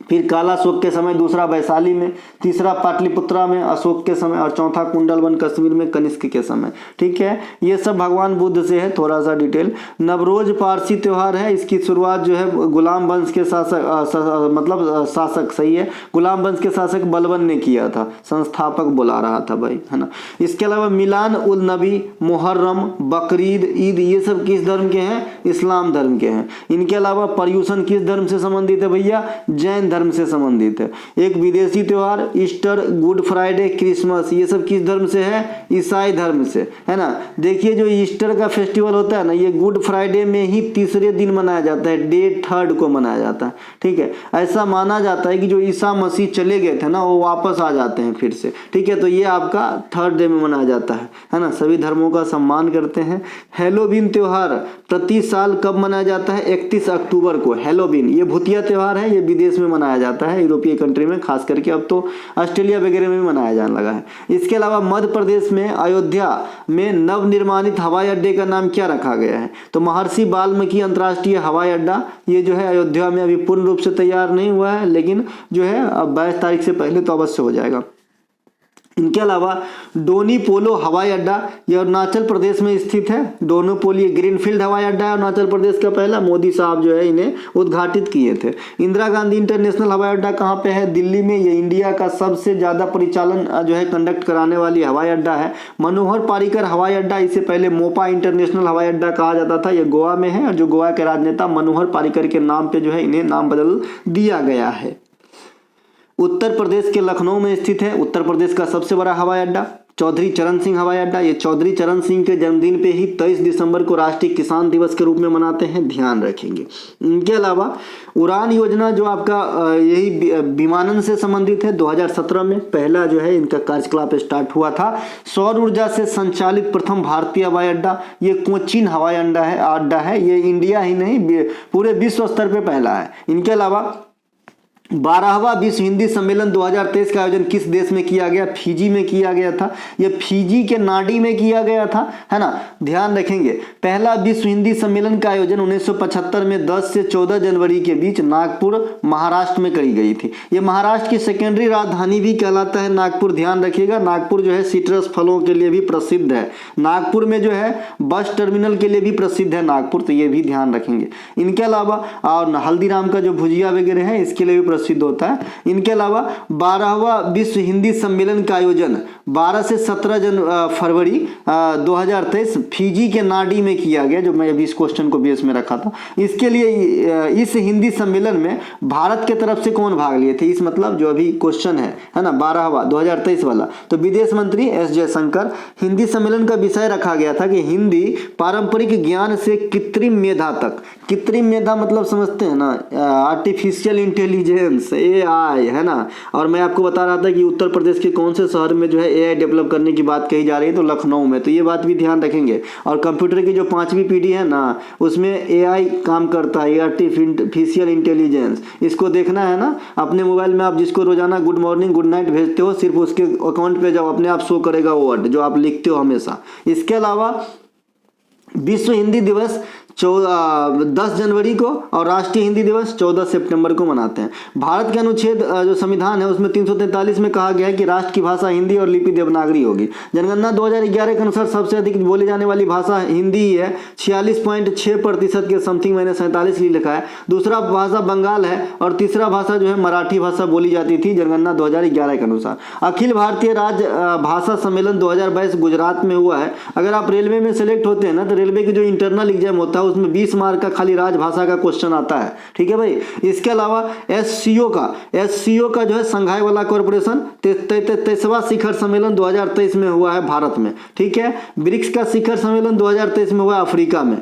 फिर काला अशोक के समय, दूसरा वैशाली में, तीसरा पाटलिपुत्रा में अशोक के समय और चौथा कुंडलवन कश्मीर में कनिष्क के समय, ठीक है। ये सब भगवान बुद्ध से है, थोड़ा सा डिटेल। नवरोज पारसी त्योहार है, इसकी शुरुआत जो है गुलाम वंश के शासक सही है, गुलाम वंश के शासक बलबन ने किया था, संस्थापक बुला रहा था भाई, है ना। इसके अलावा मिलान उल नबी, मुहर्रम, बकरीद, ईद ये सब किस धर्म के हैं? इस्लाम धर्म के हैं। इनके अलावा पर्यूषण किस धर्म से संबंधित है भैया? जैन धर्म से संबंधित है। एक विदेशी त्योहार ईस्टर, गुड फ्राइडे, क्रिसमस ये सब किस धर्म से है? ईसाई धर्म से, है ना। देखिए जो ईस्टर का फेस्टिवल होता है ना, ये गुड फ्राइडे में ही तीसरे दिन मनाया जाता है, डे 3 को मनाया जाता है, ठीक है। ऐसा माना जाता है कि जो ईसा मसीह चले गए थे ना वो वापस आ जाते हैं फिर से, ठीक है। तो ये आपका 3rd डे में मनाया जाता है ना। सभी धर्मों का सम्मान करते हैं। हैलोवीन त्योहार प्रति साल कब मनाया जाता है? 31 अक्टूबर को। हैलोवीन ये भूतिया त्योहार है, ये विदेश में मनाया जाता है, यूरोपीय कंट्री में, खास करके अब तो ऑस्ट्रेलिया वगैरह में भी मनाया जाने लगा है। इसके अलावा मध्य प्रदेश में अयोध्या में नवनिर्माणित हवाई अड्डे का नाम क्या रखा गया है? तो महर्षि वाल्मीकि अंतर्राष्ट्रीय हवाई अड्डा, ये जो है अयोध्या में अभी पूर्ण रूप से तैयार नहीं हुआ है, लेकिन जो है अब 22 तारीख से पहले तो अवश्य हो जाएगा। इनके अलावा डोनीपोलो हवाई अड्डा ये अरुणाचल प्रदेश में स्थित है। डोनीपोलो ये ग्रीनफील्ड हवाई अड्डा है अरुणाचल प्रदेश का पहला, मोदी साहब जो है इन्हें उद्घाटित किए थे। इंदिरा गांधी इंटरनेशनल हवाई अड्डा कहाँ पे है? दिल्ली में। ये इंडिया का सबसे ज़्यादा परिचालन जो है कंडक्ट कराने वाली हवाई अड्डा है। मनोहर पारिकर हवाई अड्डा, इससे पहले मोपा इंटरनेशनल हवाई अड्डा कहा जाता था, ये गोवा में है और जो गोवा के राजनेता मनोहर पारिकर के नाम पे जो है इन्हें नाम बदल दिया गया है। उत्तर प्रदेश के लखनऊ में स्थित है उत्तर प्रदेश का सबसे बड़ा हवाई अड्डा चौधरी चरण सिंह हवाई अड्डा। ये चौधरी चरण सिंह के जन्मदिन पे ही 23 दिसंबर को राष्ट्रीय किसान दिवस के रूप में मनाते हैं, ध्यान रखेंगे। इनके अलावा उड़ान योजना जो आपका यही विमानन से संबंधित है, 2017 में पहला जो है इनका कार्यकलाप स्टार्ट हुआ था। सौर ऊर्जा से संचालित प्रथम भारतीय हवाई अड्डा ये कोचीन हवाई अड्डा है। ये इंडिया ही नहीं पूरे विश्व स्तर पर पहला है। इनके अलावा 12वां विश्व हिंदी सम्मेलन 2023 का आयोजन किस देश में किया गया? फिजी में किया गया था। ये फिजी के नाडी में किया गया था, है ना, ध्यान रखेंगे। पहला विश्व हिंदी सम्मेलन का आयोजन 1975 में 10 से 14 जनवरी के बीच नागपुर महाराष्ट्र में करी गई थी। ये महाराष्ट्र की सेकेंडरी राजधानी भी कहलाता है नागपुर, ध्यान रखिएगा। नागपुर जो है सिट्रस फलों के लिए भी प्रसिद्ध है। नागपुर में जो है बस टर्मिनल के लिए भी प्रसिद्ध है नागपुर, तो ये भी ध्यान रखेंगे। इनके अलावा और हल्दीराम का जो भुजिया वगैरह है इसके लिए भी प्रसिद्ध होता है। इनके अलावा 12वां विश्व हिंदी सम्मेलन का आयोजन 12 से 17 फरवरी 2023 फिजी के नाडी में किया गया, जो मैं अभी इस क्वेश्चन को बेस में रखा था। इसके लिए इस हिंदी सम्मेलन में भारत के तरफ से कौन भाग लिए थे? इस मतलब जो अभी क्वेश्चन है ना 12वां 2023 वाला, तो विदेश मंत्री एस जयशंकर। हिंदी सम्मेलन का विषय रखा गया था कि हिंदी पारंपरिक ज्ञान से कृत्रिम मेधा तक। कृत्रिम मेधा मतलब समझते हैं ना, आर्टिफिशियल इंटेलिजेंस, AI, है ना। और मैं आपको बता रहा था कि उत्तर प्रदेश के कौन से शहर में जो है AI डेवलप करने की बात कही जा रही है, तो लखनऊ में, तो ये बात भी ध्यान रखेंगे। और कंप्यूटर की जो 5वीं पीढ़ी है ना उसमें AI काम करता है, आर्टिफिशियल इंटेलिजेंस। इसको देखना है ना अपने मोबाइल में, आप जिसको रोजाना गुड मॉर्निंग गुड नाइट भेजते हो, सिर्फ उसके अकाउंट पे जाओ, अपने आप शो करेगा वो वर्ड जो आप लिखते हो हमेशा। इसके अलावा विश्व हिंदी दिवस 10 जनवरी को और राष्ट्रीय हिंदी दिवस 14 सितंबर को मनाते हैं। भारत के अनुच्छेद जो संविधान है उसमें 343 में कहा गया है कि राष्ट्र की भाषा हिंदी और लिपि देवनागरी होगी। जनगणना 2011 के अनुसार सबसे अधिक बोली जाने वाली भाषा हिंदी ही है, 46.6% के समथिंग, मैंने 47 लिखा है। दूसरा भाषा बंगाल है और तीसरा भाषा जो है मराठी भाषा बोली जाती थी जनगणना 2011 के अनुसार। अखिल भारतीय राज्य भाषा सम्मेलन 2022 गुजरात में हुआ है। अगर आप रेलवे में सेलेक्ट होते हैं ना तो रेलवे की जो इंटरनल एग्जाम होता है उसमें 20 मार्क का खाली राजभाषा का क्वेश्चन आता है, ठीक है भाई। इसके अलावा SCO का जो है संघाई वाला कॉर्पोरेशन 23वां शिखर सम्मेलन 2023 में हुआ है भारत में, ठीक है। ब्रिक्स का शिखर सम्मेलन 2023 में हुआ है अफ्रीका में।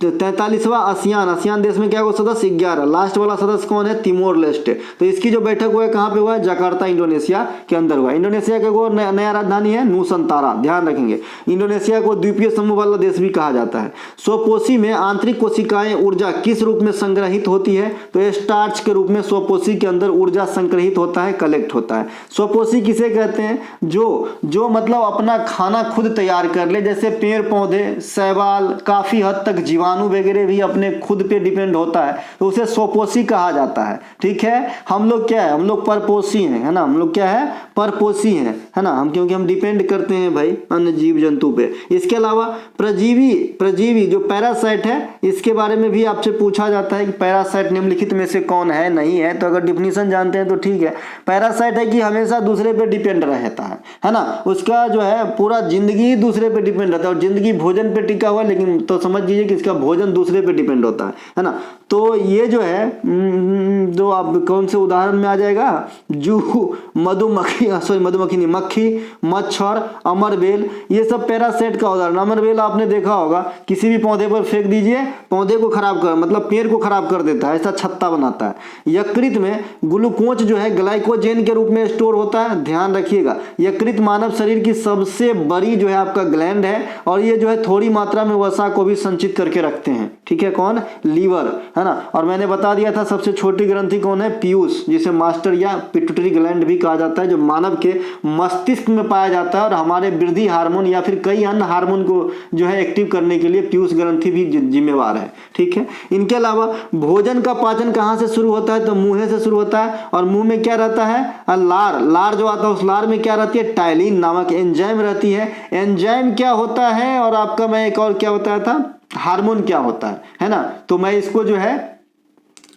43वां आसियान देश में क्या हुआ सदस्य? 11। लास्ट वाला सदस्य कौन है? Timor Leste. तो इसकी जो बैठक हुआ है कहाँ पे हुआ है? जकार्ता इंडोनेशिया के अंदर हुआ है। इंडोनेशिया का नया राजधानी है नूसंतारा, ध्यान रखेंगे। इंडोनेशिया को द्वीपीय समूह वाला देश भी कहा जाता है। स्वपोषी में आंतरिक कोशिकाएं ऊर्जा किस रूप में संग्रहित होती है? तो स्टार्च के रूप में स्वपोषी के अंदर ऊर्जा संग्रहित होता है, कलेक्ट होता है। स्वपोषी किसे कहते हैं? जो मतलब अपना खाना खुद तैयार कर ले, जैसे पेड़ पौधे, शैवाल, काफी हद तक जीवाणु वगैरह भी अपने खुद पे डिपेंड होता है, तो उसे स्वपोषी कहा जाता है, ठीक है। हम लोग क्या है? हम लोग परपोषी हैं, है ना। हम लोग क्या है? परपोषी हैं, है ना। हम क्योंकि हम डिपेंड करते हैं भाई अन्य जीव जंतु पे। इसके अलावा प्रजीवी जो पैरासाइट है, इसके बारे में भी आपसे पूछा जाता है कि पैरासाइट निम्नलिखित में से कौन है, नहीं है। तो अगर डिफिनीशन जानते हैं तो ठीक है। पैरासाइट है कि हमेशा दूसरे पे डिपेंड रहता है ना। उसका जो है पूरा जिंदगी दूसरे पे डिपेंड रहता है और जिंदगी भोजन पे टिका हुआ, लेकिन तो समझ लीजिए कि इसका भोजन दूसरे पे डिपेंड होता है ना। तो ये जो है जो आप कौन से उदाहरण में आ जाएगा? जूहू, मधुमक्खी, सॉरी मधुमक्खी नहीं, मक्खी, मच्छर, अमरबेल, ये सब पैरासाइट का उदाहरण। अमरबेल आपने देखा होगा, किसी भी पौधे पर फेंक दीजिए, पौधे को खराब कर मतलब पेड़ को खराब कर देता है, ऐसा छत्ता बनाता है। यकृत में ग्लूकोज जो है ग्लाइकोजेन के रूप में स्टोर होता है, ध्यान रखिएगा। यकृत मानव शरीर की सबसे बड़ी जो है आपका ग्लैंड है और ये जो है थोड़ी मात्रा में वसा को भी संचित करके रखते हैं, ठीक है। कौन? लीवर, है ना। और मैंने बता दिया था सबसे छोटी ग्रंथि कौन है? पीयूष, जिसे मास्टर या पिट्यूटरी ग्लैंड भी कहा जाता है, जो मानव के मस्तिष्क में पाया जाता है और हमारे वृद्धि हार्मोन या फिर कई अन्य हार्मोन को जो है एक्टिव करने के लिए पीयूष ग्रंथि भी जिम्मेवार है, ठीक है। इनके अलावा भोजन का पाचन कहाँ से शुरू होता है? तो मुंह से शुरू होता है। और मुंह में क्या रहता है? लार जो आता है, उस लार में क्या रहती है? टाइलिन नामक एंजाइम रहती है। एंजाइम क्या होता है? और आपका मैं एक और क्या बताया था? हार्मोन क्या होता है ना। तो मैं इसको जो है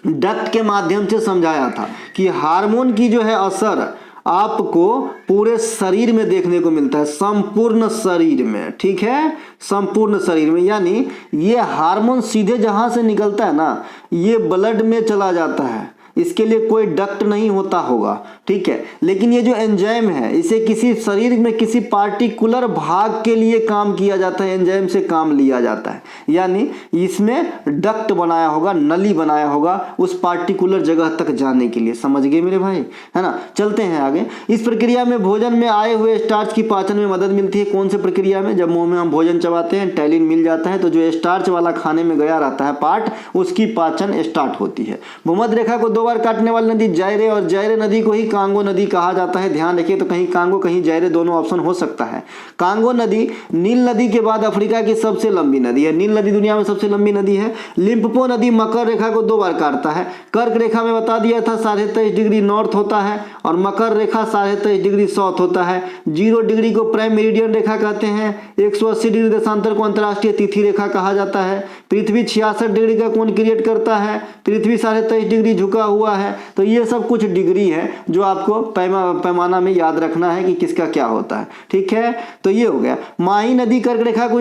डक्ट के माध्यम से समझाया था कि हार्मोन की जो है असर आपको पूरे शरीर में देखने को मिलता है, संपूर्ण शरीर में, ठीक है, संपूर्ण शरीर में। यानी ये हार्मोन सीधे जहां से निकलता है ना, ये ब्लड में चला जाता है, इसके लिए कोई डक्ट नहीं होता होगा, ठीक है। लेकिन ये जो एंजाइम है, इसे किसी शरीर में किसी पार्टिकुलर भाग के लिए काम किया जाता है, एंजाइम से काम लिया जाता है। यानी इसमें डक्ट बनाया होगा, नली बनाया होगा उस पार्टिकुलर जगह तक जाने के लिए। समझ गए मेरे भाई, है ना। चलते हैं आगे। इस प्रक्रिया में भोजन में आए हुए स्टार्च की पाचन में मदद मिलती है। कौन से प्रक्रिया में? जब मुंह में हम भोजन चबाते हैं, टैलिन मिल जाता है, तो जो स्टार्च वाला खाने में गया रहता है पार्ट, उसकी पाचन स्टार्ट होती है। भूमध्य रेखा को 2 बार काटने वाली नदी जायरे, और जायरे नदी को ही कांगो नदी कहा जाता है। ध्यान रखिए, तो कहीं कांगो कहीं जायरे, दोनों ऑप्शन हो सकता है। कांगो नदी नील नदी के बाद अफ्रीका की सबसे लंबी नदी है। नील नदी दुनिया में सबसे लंबी नदी है। लिम्पोपो नदी मकर रेखा को 2 बार काटता है। कर्क रेखा में बता दिया था 23.5 डिग्री नॉर्थ होता है, और मकर रेखा 23.5 डिग्री साउथ होता है। 0 डिग्री को प्राइम मेरिडियन रेखा कहते हैं। 180 डिग्री देशांतर को अंतर्राष्ट्रीय तिथि रेखा कहा जाता है। पृथ्वी 66 डिग्री का कोण क्रिएट करता है। पृथ्वी 23.5 डिग्री झुका हुआ है। तो ये सब कुछ डिग्री है जो आपको पैमाना में याद रखना है कि किसका क्या होता है, ठीक है। तो ये हो गया। माही नदी कर्क रेखा को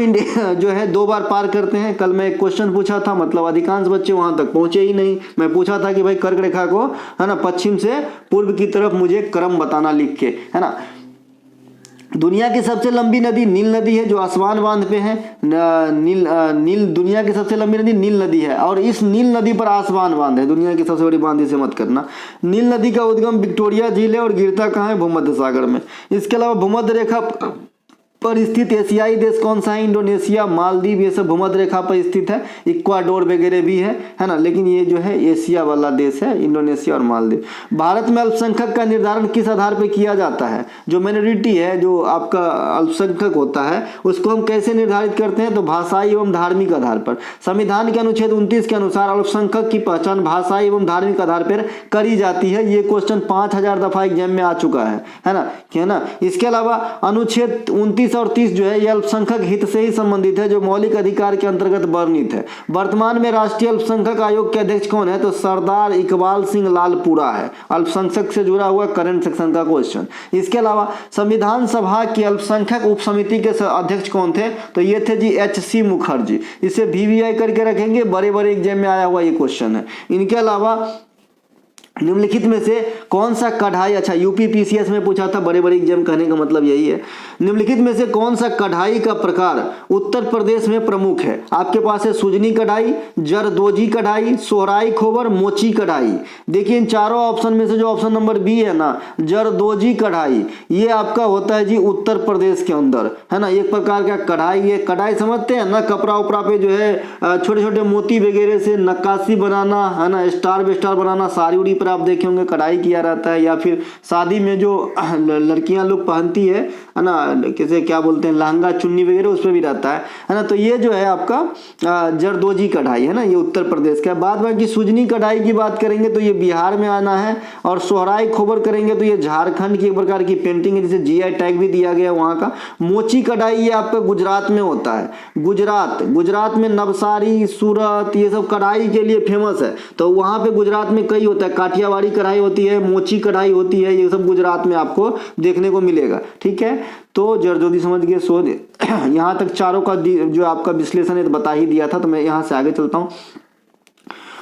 जो है 2 बार पार करते हैं। कल मैं एक क्वेश्चन पूछा था, मतलब अधिकांश बच्चे वहां तक पहुंचे ही नहीं। मैं पूछा था कि भाई कर्क रेखा को, है ना, पश्चिम से पूर्व की तरफ मुझे क्रम बताना लिख के, है ना। दुनिया की सबसे लंबी नदी नील नदी है, जो आसमान बांध पे है। नील दुनिया की सबसे लंबी नदी नील नदी है, और इस नील नदी पर आसमान बांध है। दुनिया की सबसे बड़ी बांध इसे मत करना। नील नदी का उद्गम विक्टोरिया झील है और गिरता कहाँ है? भूमध्य सागर में। इसके अलावा भूमध्य रेखा पर स्थित एशियाई देश कौन सा है? इंडोनेशिया, मालदीव, ये सब भूमध्य रेखा पर स्थित है। इक्वाडोर वगैरह भी है ना, लेकिन ये जो है एशिया वाला देश है, इंडोनेशिया और मालदीव। भारत में अल्पसंख्यक का निर्धारण किस आधार पर किया जाता है? जो माइनॉरिटी है, जो आपका अल्पसंख्यक होता है, उसको हम कैसे निर्धारित करते हैं? तो भाषाई एवं धार्मिक आधार पर। संविधान के अनुच्छेद 29 के अनुसार अल्पसंख्यक की पहचान भाषाई एवं धार्मिक आधार पर करी जाती है। ये क्वेश्चन 5000 दफा एग्जाम में आ चुका है ना। इसके अलावा अनुच्छेद 29 और 30 जो है ये अल्पसंख्यक हित से ही संबंधित है, जो मौलिक अधिकार के अंतर्गत वर्णित है। वर्तमान में राष्ट्रीय अल्पसंख्यक आयोग के अध्यक्ष कौन है? तो सरदार इकबाल सिंह लालपुरा है। अल्पसंख्यक से जुड़ा हुआ करंट सेक्शन का क्वेश्चन। इसके अलावा संविधान सभा की अल्पसंख्यक उप समिति के अध्यक्ष कौन थे? तो ये थे जी HC मुखर्जी। इसे VVI करके रखेंगे, बड़े बड़े एग्जाम में आया हुआ ये क्वेश्चन है। इनके अलावा निम्नलिखित में से कौन सा कढ़ाई, अच्छा यूपी PCS में पूछा था, बड़े बड़े एग्जाम कहने का मतलब यही है। निम्नलिखित में से कौन सा कढ़ाई का प्रकार उत्तर प्रदेश में प्रमुख है? आपके पास है सुजनी कढ़ाई, जरदोजी कढ़ाई, सोहराई खोबर, मोची कढ़ाई। देखिए इन चारों ऑप्शन में से जो ऑप्शन नंबर बी है ना, जरदोजी कढ़ाई, ये आपका होता है जी उत्तर प्रदेश के अंदर, है ना। एक प्रकार का कढ़ाई है। कढ़ाई समझते हैं ना, कपड़ा उपड़ा पे जो है छोटे छोटे मोती वगैरह से नक्काशी बनाना, है ना, स्टार बेस्टार बनाना, साड़ी उड़ी पर आप देखे होंगे कढ़ाई किया रहता है। या फिर शादी में जो लड़कियां लोग पहनती है ना, कैसे क्या बोलते हैं, लहंगा चुन्नी वगैरह, उस पर भी रहता है ना। तो ये जो है आपका जरदोजी कढ़ाई है ना, ये उत्तर प्रदेश का। बाद बाकी सुजनी कढ़ाई की बात करेंगे तो ये बिहार में आना है, और सोहराई खोबर करेंगे तो ये झारखंड की एक प्रकार की पेंटिंग है, जिसे GI टैग भी दिया गया वहाँ का। मोची कढ़ाई ये आपका गुजरात में होता है। गुजरात में नवसारी, सूरत, ये सब कढ़ाई के लिए फेमस है। तो वहाँ पे गुजरात में कई होता है, काठियावाड़ी कढ़ाई होती है, मोची कढ़ाई होती है, ये सब गुजरात में आपको देखने को मिलेगा, ठीक है। तो जरदोजी समझ गए। सो यहाँ तक चारों का जो आपका विश्लेषण है तो बता ही दिया था, तो मैं यहाँ से आगे चलता हूँ।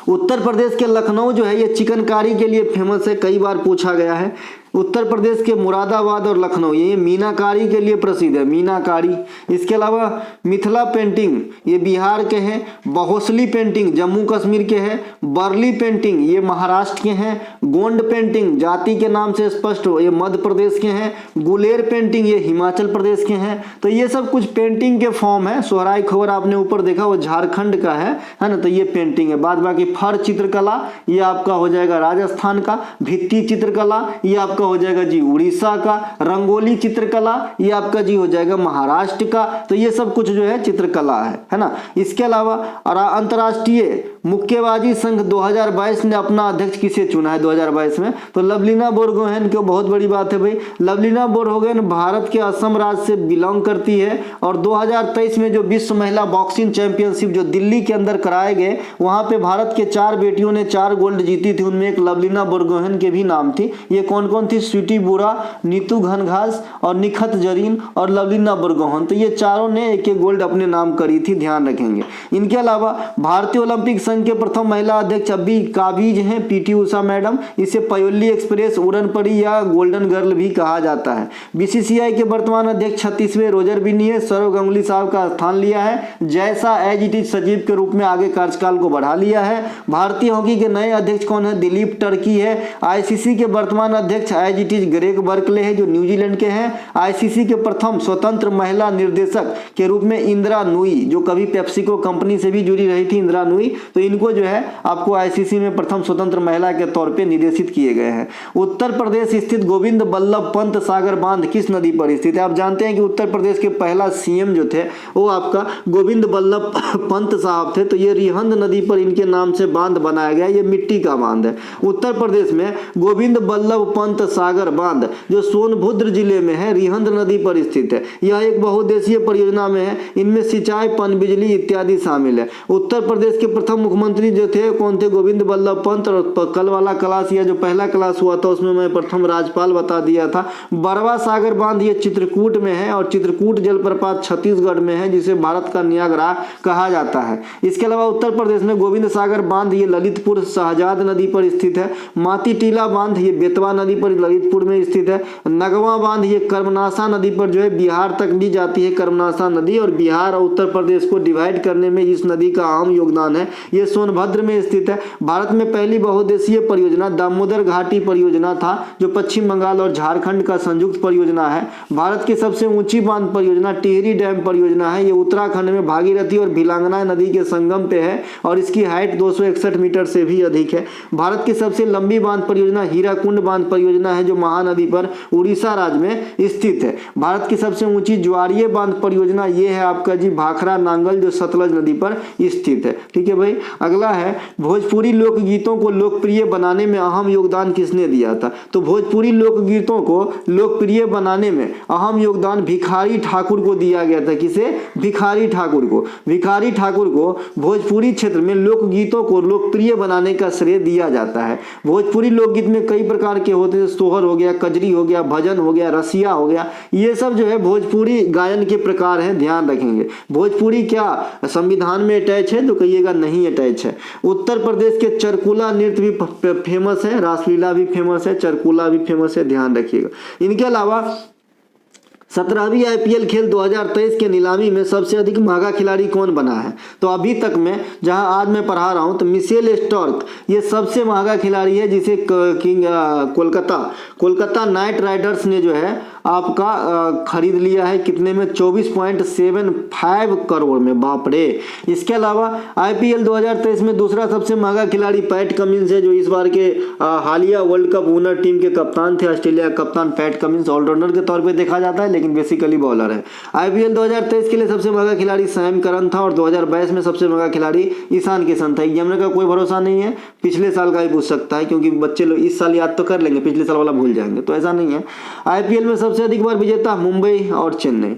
उत्तर प्रदेश के लखनऊ जो है ये चिकनकारी के लिए फेमस है, कई बार पूछा गया है। उत्तर प्रदेश के मुरादाबाद और लखनऊ ये मीनाकारी के लिए प्रसिद्ध है, मीनाकारी। इसके अलावा मिथिला पेंटिंग ये बिहार के हैं, बहुसली पेंटिंग जम्मू कश्मीर के हैं, बर्ली पेंटिंग ये महाराष्ट्र के हैं, गोंड पेंटिंग जाति के नाम से स्पष्ट हो ये मध्य प्रदेश के हैं, गुलेर पेंटिंग ये हिमाचल प्रदेश के हैं। तो ये सब कुछ पेंटिंग के फॉर्म है। सोहराई खबर आपने ऊपर देखा वो झारखंड का है ना, तो ये पेंटिंग है। बाद बाकी फर चित्रकला ये आपका हो जाएगा राजस्थान का, भित्ति चित्रकला ये आपका हो जाएगा जी उड़ीसा का, रंगोली चित्रकला ये आपका जी हो जाएगा महाराष्ट्र का। तो ये सब कुछ जो है चित्रकला है ना। इसके अलावा अंतर्राष्ट्रीय मुक्केबाजी संघ 2022 ने अपना अध्यक्ष किसे चुना है 2022 में, तो लवलीना बोरगोहेन की बहुत बड़ी बात है भाई। लवलीना बोरगोहेन भारत के असम राज्य से बिलोंग करती है और 2023 में जो विश्व महिला बॉक्सिंग चैंपियनशिप जो दिल्ली के अंदर कराए गए वहां पे भारत के 4 बेटियों ने 4 गोल्ड जीती थी, उनमें एक लवलीना बोरगोहेन के भी नाम थी। ये कौन कौन थी? स्वीटी बुरा, नीतू घनघास और निखत जरीन और लवलीना बोरगोहेन। तो ये चारों ने एक एक गोल्ड अपने नाम करी थी, ध्यान रखेंगे। इनके अलावा भारतीय ओलंपिक संघ के प्रथम महिला अध्यक्ष अभी काबिज हैं पीटी उषा मैडम। इसे पयोली एक्सप्रेस, उड़न परी या गोल्डन गर्ल भी कहा जाता है। बीसीसीआई के वर्तमान अध्यक्ष 36वें रोजर बिन्नी है, सौरव गांगुली साहब का स्थान लिया है। जैसा एज इट इज सचिव के रूप में आगे कार्यकाल को बढ़ा लिया है। भारतीय हॉकी के नए अध्यक्ष कौन है? दिलीप टर्की है। आईसीसी के वर्तमान अध्यक्ष as it is Greg Barclay है जो न्यूजीलैंड के हैं। आईसीसी के प्रथम स्वतंत्र महिला निर्देशक के रूप में इंदिरा नूई, जो कभी पेप्सिको कंपनी से भी जुड़ी रही थी इंदिरा नूई, तो इनको जो है आपको आईसीसी में प्रथम स्वतंत्र महिला के तौर पे निर्देशित किए गए हैं। उत्तर प्रदेश स्थित गोविंद बल्लभ पंत सागर बांध किस नदी पर स्थित है? आप जानते हैं कि उत्तर प्रदेश के पहला सीएम जो थे वो आपका गोविंद बल्लभ पंत साहब थे, तो ये रिहंद नदी पर इनके नाम से बांध बनाया गया। ये मिट्टी का बांध है। उत्तर प्रदेश में गोविंद बल्लभ पंत सागर बांध जो सोनभद्र जिले में है, रिहंद नदी पर स्थित है। यह एक बहुउद्देशीय परियोजना में है। इनमें सिंचाई, पनबिजली इत्यादि शामिल है। उत्तर प्रदेश के प्रथम मुख्यमंत्री जो थे कौन थे? गोविंद बल्लभ पंत। और कल वाला क्लास या जो पहला क्लास हुआ था उसमें मैं प्रथम राज्यपाल बता दिया था। बरवा सागर बांध ये चित्रकूट में है और चित्रकूट जलप्रपात छत्तीसगढ़ में है, जिसे भारत का नियाग्रा कहा जाता है। इसके अलावा उत्तर प्रदेश में गोविंद सागर बांध ये ललितपुर शहजाद नदी पर स्थित है। माती टीला बांध ये बेतवा नदी पर ललितपुर में स्थित है। नगवा बांध ये कर्मनाशा नदी पर जो है बिहार तक भी जाती है कर्मनाशा नदी, और बिहार और उत्तर प्रदेश को डिवाइड करने में इस नदी का अहम योगदान है। ये सोनभद्र में स्थित है। भारत में पहली बहुउद्देशीय परियोजना दामोदर घाटी परियोजना था जो पश्चिम बंगाल और झारखंड का संयुक्त परियोजना है। भारत की सबसे ऊंची बांध परियोजना टिहरी डैम परियोजना है। ये उत्तराखंड में भागीरथी और भिलांगना नदी के संगम पे है और इसकी हाइट 261 मीटर से भी अधिक है। भारत की सबसे लंबी बांध परियोजना हीराकुंड बांध परियोजना है जो महानदी पर उड़ीसा राज्य में स्थित है। भारत की सबसे ऊंची ज्वारीय बांध परियोजना ये है आपका जी भाखड़ा नांगल जो सतलज नदी पर स्थित है। ठीक है भाई। अगला है भोजपुरी लोकगीतों को लोकप्रिय बनाने में अहम योगदान किसने दिया था? तो भोजपुरी लोकगीतों को लोकप्रिय बनाने में अहम योगदान भिखारी ठाकुर को दिया गया था। किसे? भिखारी ठाकुर को। भिखारी ठाकुर को भोजपुरी क्षेत्र में लोकगीतों को लोकप्रिय बनाने का श्रेय दिया जाता है। भोजपुरी लोकगीत में कई प्रकार के होते हैं, सोहर हो गया, कजरी हो गया, भजन हो गया, रसिया हो गया, ये सब जो है भोजपुरी गायन के प्रकार हैं, ध्यान रखेंगे। भोजपुरी क्या संविधान में अटैच है? तो कहिएगा नहीं अटैच है। उत्तर प्रदेश के चरकुला नृत्य भी फेमस है, रासलीला भी फेमस है, चरकुला भी फेमस है, ध्यान रखिएगा। इनके अलावा 17वीं आईपीएल खेल 2023 के नीलामी में सबसे अधिक महंगा खिलाड़ी कौन बना है? तो अभी तक में जहां आज मैं पढ़ा रहा हूं तो मिशेल स्टार्क ये सबसे महंगा खिलाड़ी है, जिसे कोलकाता नाइट राइडर्स ने जो है आपका खरीद लिया है। कितने में? 24.75 करोड़ में। बाप रे। इसके अलावा आईपीएल 2023 में दूसरा सबसे महंगा खिलाड़ी पैट कमिंस है जो इस बार के हालिया वर्ल्ड कप विनर टीम के कप्तान थे। ऑस्ट्रेलिया का कप्तान पैट कमिंस ऑलराउंडर के तौर पे देखा जाता है लेकिन बेसिकली बॉलर है। आईपीएल 2023 के लिए सबसे महंगा खिलाड़ी सैम करन था और 2022 में सबसे महंगा खिलाड़ी ईशान किशन था। एग्जामिनर का कोई भरोसा नहीं है, पिछले साल का ही पूछ सकता है क्योंकि बच्चे लोग इस साल याद तो कर लेंगे, पिछले साल वाला भूल जाएंगे, तो ऐसा नहीं है। आईपीएल में सबसे अधिक बार विजेता मुंबई और चेन्नई।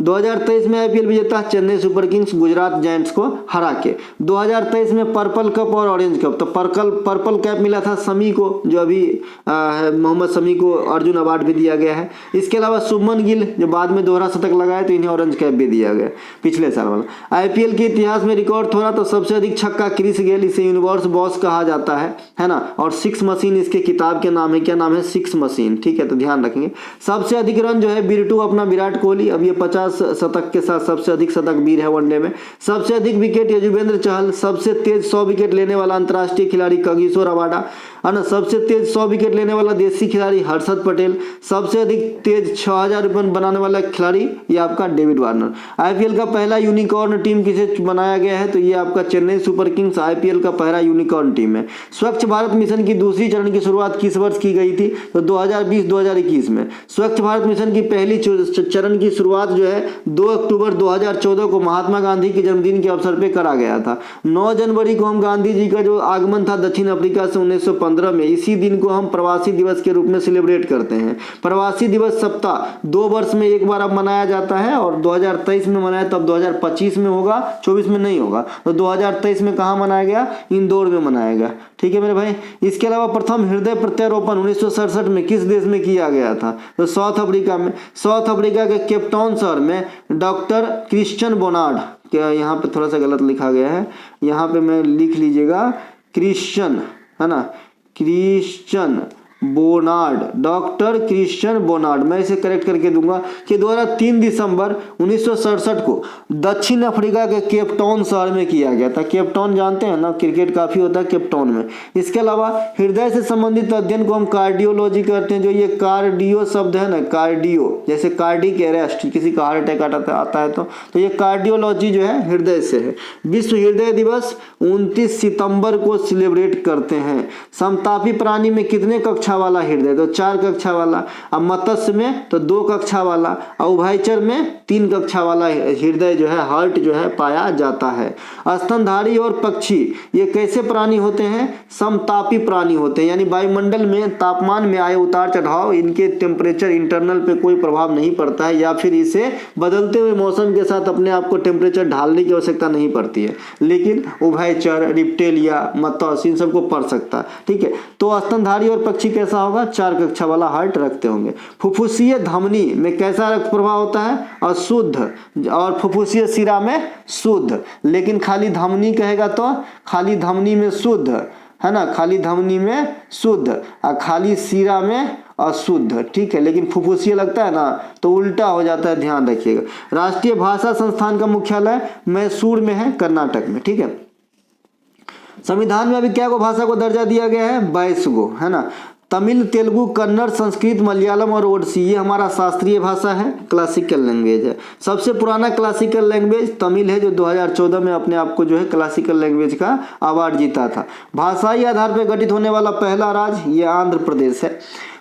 2023 में आईपीएल विजेता Chennai super Kings Gujarat giants को हरा के। 2023 में पर्पल कप और ऑरेंज कप, तो पर्पल कैप मिला था शमी को, जो अभी मोहम्मद शमी को अर्जुन अवार्ड भी दिया गया है। इसके अलावा शुभमन गिल जो बाद में दोहरा शतक लगाए तो इन्हें ऑरेंज कैप भी दिया गया पिछले साल वाला। आईपीएल के इतिहास में रिकॉर्ड थोड़ा तो सबसे अधिक छक्का क्रिस गेल, इसे यूनिवर्स बॉस कहा जाता है ना। और सिक्स मशीन इसके किताब के नाम है, क्या नाम है? सिक्स मशीन, ठीक है, तो ध्यान रखेंगे। सबसे अधिक रन जो है बिरटू अपना विराट कोहली, अब ये 50 शतक के साथ सबसे अधिक शतक वीर है वनडे में। सबसे अधिक विकेट युजवेंद्र चहल, सबसे तेज 100 विकेट लेने वाला अंतर्राष्ट्रीय खिलाड़ी कागिसो रबाडा, है ना। सबसे तेज 100 विकेट लेने वाला देसी खिलाड़ी हर्षद पटेल। सबसे अधिक तेज 6000 रन बनाने वाला खिलाड़ी ये आपका डेविड वार्नर। आईपीएल का पहला यूनिकॉर्न टीम किसे बनाया गया है? तो ये आपका चेन्नई सुपर किंग्स आईपीएल का पहला यूनिकॉर्न टीम है। स्वच्छ भारत मिशन की दूसरी चरण की शुरुआत किस वर्ष की गई थी? तो 2020-2021 में। स्वच्छ भारत मिशन की पहली चरण की शुरुआत जो है 2 अक्टूबर 2014 को महात्मा गांधी के जन्मदिन के अवसर पर करा गया था। 9 जनवरी को हम गांधी जी का जो आगमन था दक्षिण अफ्रीका से 1915 में, इसी दिन को हम प्रवासी दिवस के रूप में सेलिब्रेट करते हैं। प्रवासी दिवस सप्ताह 2 वर्ष में एक बार अब मनाया जाता है, और 2023 में मनाया तब 2025 में होगा, 24 में नहीं होगा। तो 2023 में कहाँ मनाया गया? इंदौर में मनाया गया, ठीक है मेरे भाई। इसके अलावा प्रथम हृदय प्रत्यारोपण 1967 में किस देश में किया गया था? तो साउथ अफ्रीका में। साउथ अफ्रीका के केपटाउन शहर में डॉक्टर क्रिश्चियन बोनार्ड, क्या यहाँ पे थोड़ा सा गलत लिखा गया है, यहाँ पे मैं लिख लीजिएगा क्रिश्चियन, है ना, क्रिश्चियन बोनार्ड, डॉक्टर क्रिश्चियन बोनार्ड, मैं इसे करेक्ट करके दूंगा, कि द्वारा 3 दिसंबर 1967 को दक्षिण अफ्रीका के केपटाउन शहर में किया गया था। केपटाउन जानते हैं ना, क्रिकेट काफी होता है केपटाउन में। इसके अलावा हृदय से संबंधित अध्ययन को हम कार्डियोलॉजी करते हैं। जो ये कार्डियो शब्द है ना, कार्डियो जैसे कार्डिक अरेस्ट, किसी का हार्ट अटैक आता है तो ये कार्डियोलॉजी जो है हृदय से है। विश्व हृदय दिवस 29 सितंबर को सेलिब्रेट करते हैं। समतापी प्राणी में कितने कक्षा वाला हृदय? तो 4 कक्षा वाला। अब मत्स्य में तो 2 कक्षा वाला, और उभयचर में 3 कक्षा वाला हृदय जो है, हार्ट जो है पाया जाता है। स्तनधारी और पक्षी ये कैसे प्राणी होते हैं? समतापी प्राणी होते हैं, यानी वायुमंडल में तापमान में आए उतार चढ़ाव, इनके टेम्परेचर इंटरनल पे कोई प्रभाव नहीं पड़ता है, या फिर इसे बदलते हुए मौसम के साथ अपने आप को टेम्परेचर ढालने की आवश्यकता नहीं पड़ती है। लेकिन उभयचर, रिप्टेलिया, मत्स्य इन सबको पड़ सकता है, ठीक है। तो स्तनधारी और पक्षी कैसा होगा? 4 कक्षा वाला हार्ट रखते होंगे। फुफ्फुसीय धमनी में कैसा रक्त प्रवाह होता है? अशुद्ध, और फुफ्फुसीय शिरा में शुद्ध। लेकिन खाली धमनी कहेगा तो खाली धमनी में शुद्ध, है ना, खाली धमनी में शुद्ध और खाली शिरा में अशुद्ध, ठीक है। लेकिन फुफ्फुसीय लगता है ना तो उल्टा हो जाता है, ध्यान रखिएगा। राष्ट्रीय भाषा संस्थान का मुख्यालय मैसूर में है, कर्नाटक में, ठीक है। संविधान में अभी क्या को भाषा को दर्जा दिया गया है? 22 गो, है ना। तमिल, तेलुगु, कन्नड़, संस्कृत, मलयालम और ओडिसी ये हमारा शास्त्रीय भाषा है, क्लासिकल लैंग्वेज है। सबसे पुराना क्लासिकल लैंग्वेज तमिल है, जो 2014 में अपने आप को जो है क्लासिकल लैंग्वेज का अवार्ड जीता था। भाषाई आधार पर गठित होने वाला पहला राज्य ये आंध्र प्रदेश है।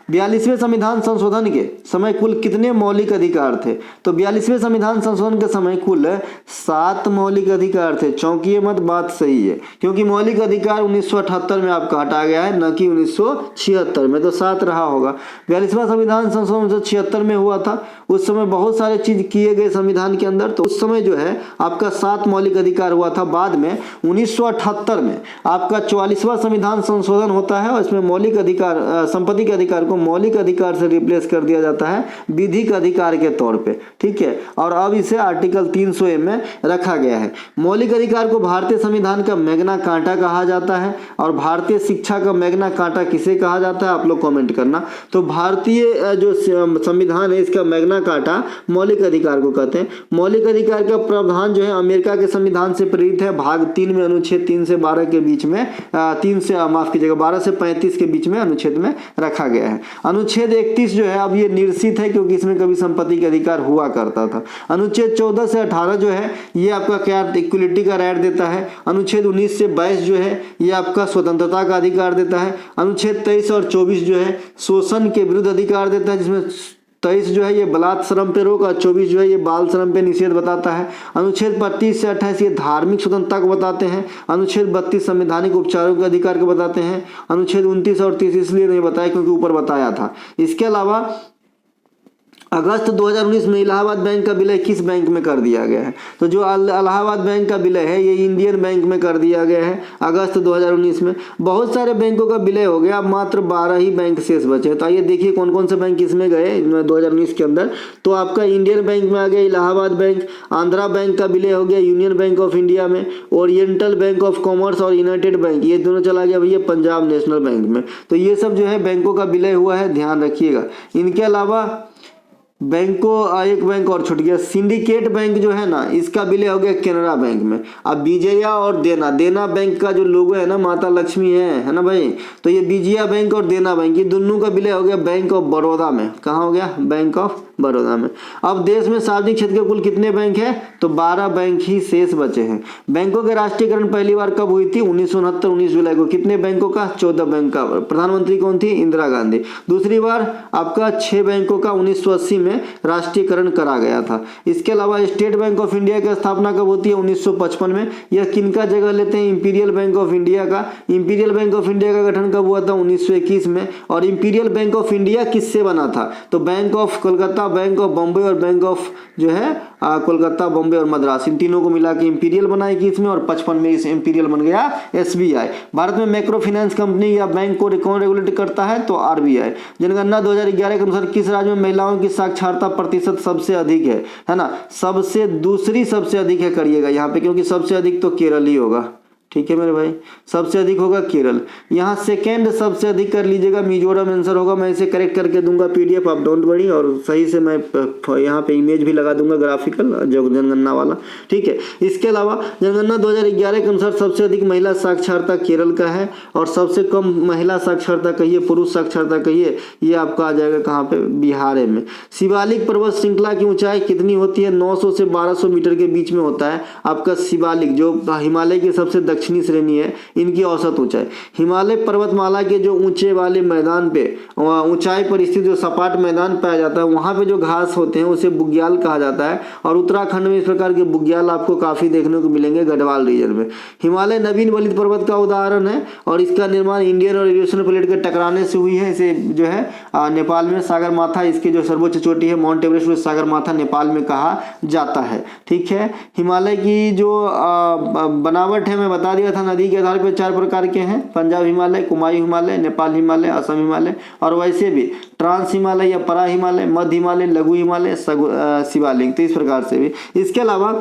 42वें संविधान संशोधन के समय कुल कितने मौलिक अधिकार थे? तो 42वें संविधान संशोधन के समय कुल 7 मौलिक अधिकार थे। चौंकिए मत, बात सही है, क्योंकि मौलिक अधिकार 1978 में आपका हटा गया है, न कि 1976 में, तो 7 रहा होगा। 42वां संविधान संशोधन 1976 में हुआ था। उस समय बहुत सारे चीज किए गए संविधान के अंदर, तो उस समय जो है आपका 7 मौलिक अधिकार हुआ था। बाद में 1978 में आपका 44वां संविधान संशोधन होता है, और इसमें मौलिक अधिकार, संपत्ति के अधिकार मौलिक अधिकार से रिप्लेस कर दिया जाता है विधिक अधिकार के तौर पे, ठीक है। और अब इसे आर्टिकल 300A में रखा गया है। मौलिक अधिकार को भारतीय संविधान का मैग्ना कार्टा कहा जाता है, और भारतीय शिक्षा का मैग्ना कार्टा किसे कहा जाता है? आप लोग कमेंट करना। तो भारतीय जो संविधान है इसका मैग्ना कार्टा मौलिक अधिकार को कहते हैं। मौलिक अधिकार का प्रावधान जो है अमेरिका के संविधान से प्रेरित है। भाग 3 में अनुच्छेद 3 से 12 के बीच में 12 से 35 के बीच में अनुच्छेद में रखा गया है। अनुच्छेद 31 जो है अब ये निर्सित है, क्योंकि इसमें कभी संपत्ति का अधिकार हुआ करता था। अनुच्छेद 14 से 18 जो है ये आपका क्या इक्वलिटी का राइट देता है। अनुच्छेद 19 से 22 जो है ये आपका स्वतंत्रता का अधिकार देता है। अनुच्छेद 23 और 24 जो है शोषण के विरुद्ध अधिकार देता है, जिसमें 23 जो है ये बलात् श्रम पे रोक, और 24 जो है ये बाल श्रम पे निषेध बताता है। अनुच्छेद 25 से 28 ये धार्मिक स्वतंत्रता को बताते हैं। अनुच्छेद 32 संवैधानिक उपचारों के अधिकार को बताते हैं। अनुच्छेद 29 और 30 इसलिए नहीं बताया क्योंकि ऊपर बताया था। इसके अलावा अगस्त 2019 में इलाहाबाद बैंक का विलय किस बैंक में कर दिया गया है? तो जो इलाहाबाद बैंक का विलय है ये इंडियन बैंक में कर दिया गया है अगस्त 2019 में। बहुत सारे बैंकों का विलय हो गया, अब मात्र 12 ही बैंक शेष बचे हैं। तो आइए देखिए कौन कौन से बैंक इसमें गए 2019 के अंदर। तो आपका इंडियन बैंक में आ गया इलाहाबाद बैंक, आंध्रा बैंक का विलय हो गया यूनियन बैंक ऑफ इंडिया में, ओरिएंटल बैंक ऑफ कॉमर्स और यूनाइटेड बैंक ये दोनों चला गया भैया पंजाब नेशनल बैंक में। तो ये सब जो है बैंकों का विलय हुआ है, ध्यान रखिएगा। इनके अलावा एक बैंक और छूट गया, सिंडिकेट बैंक जो है ना इसका विलय हो गया केनरा बैंक में। अब विजया और देना बैंक का जो लोगो है ना माता लक्ष्मी है ना भाई, तो ये विजया बैंक और देना बैंक ये दोनों का विलय हो गया बैंक ऑफ बड़ौदा में। कहाँ हो गया? बैंक ऑफ बड़ौदा में। अब देश में सार्वजनिक क्षेत्र के कुल कितने बैंक हैं? तो 12 बैंक ही शेष बचे हैं। बैंकों के राष्ट्रीयकरण पहली बार कब हुई थी? 1969 19 जुलाई को। कितने बैंकों का? 14 बैंक का। प्रधानमंत्री कौन थी? इंदिरा गांधी। दूसरी बार आपका 6 बैंकों का 1980 में राष्ट्रीयकरण करा गया था। इसके अलावा स्टेट बैंक ऑफ इंडिया की स्थापना कब होती है? 1955 में। यह किनका जगह लेते हैं? इंपीरियल बैंक ऑफ इंडिया का। इंपीरियल बैंक ऑफ इंडिया का गठन कब हुआ था? 1921 में। और इंपीरियल बैंक ऑफ इंडिया किससे बना था? तो bank of Kolkata, bank of Bombay और बैंक ऑफ जो है कोलकाता, बॉम्बे और मद्रास, इन तीनों को मिला के इंपीरियल बना 21 में, और 55 में इस इंपीरियल बन गया एसबीआई। भारत में माइक्रो फाइनेंस कंपनी या बैंक को कौन रेगुलेट करता है? तो आरबीआई। जनगणना 2011 के अनुसार किस राज्य में महिलाओं की साक्षरता प्रतिशत सबसे अधिक है ना? दूसरी सबसे अधिक है, करिएगा यहाँ पे, क्योंकि सबसे अधिक तो केरल ही होगा। ठीक है मेरे भाई, सबसे अधिक होगा केरल। यहाँ सेकेंड सबसे अधिक कर लीजिएगा मिजोरम आंसर होगा। मैं इसे करेक्ट करके दूंगा पीडीएफ, आप डोंट वरी, और सही से मैं यहाँ पे इमेज भी लगा दूंगा ग्राफिकल जो जनगणना वाला। ठीक है, इसके अलावा जनगणना 2011 के अनुसार सबसे अधिक महिला साक्षरता केरल का है, और सबसे कम महिला साक्षरता कहिए, पुरुष साक्षरता कहिए, ये आपका आ जाएगा कहाँ पे? बिहार में। शिवालिक पर्वत श्रृंखला की ऊंचाई कितनी होती है? 900 से 1200 मीटर के बीच में होता है आपका शिवालिक, जो हिमालय की सबसे दक्षिणी श्रेणी है, इनकी औसत ऊंचाई। हिमालय पर्वतमाला के जो ऊंचे वाले मैदान पे, ऊंचाई पर स्थित जो सपाट मैदान पाया जाता है, वहां पे जो घास होते हैं उसे बुग्याल कहा जाता है, और उत्तराखंड में इस प्रकार के बुग्याल आपको काफी देखने को मिलेंगे गढ़वाल रीजन में। हिमालय नवीन वलित पर्वत का उदाहरण है, और इसका निर्माण इंडियन और यूरेशियन प्लेट के टकराने से हुई है। इसे जो है नेपाल में सागरमाथा, इसकी जो सर्वोच्च चोटी है माउंट एवरेस्ट, सागरमाथा नेपाल में कहा जाता है। ठीक है, हिमालय की जो बनावट है मैं बता दिया था, नदी के आधार पर 4 प्रकार के हैं, पंजाब हिमालय, कुमायूं हिमालय, नेपाल हिमालय, असम हिमालय, और वैसे भी ट्रांस हिमालय या परा हिमालय, मध्य हिमालय, लघु हिमालय, शिवालिक। तो इस प्रकार से भी। इसके अलावा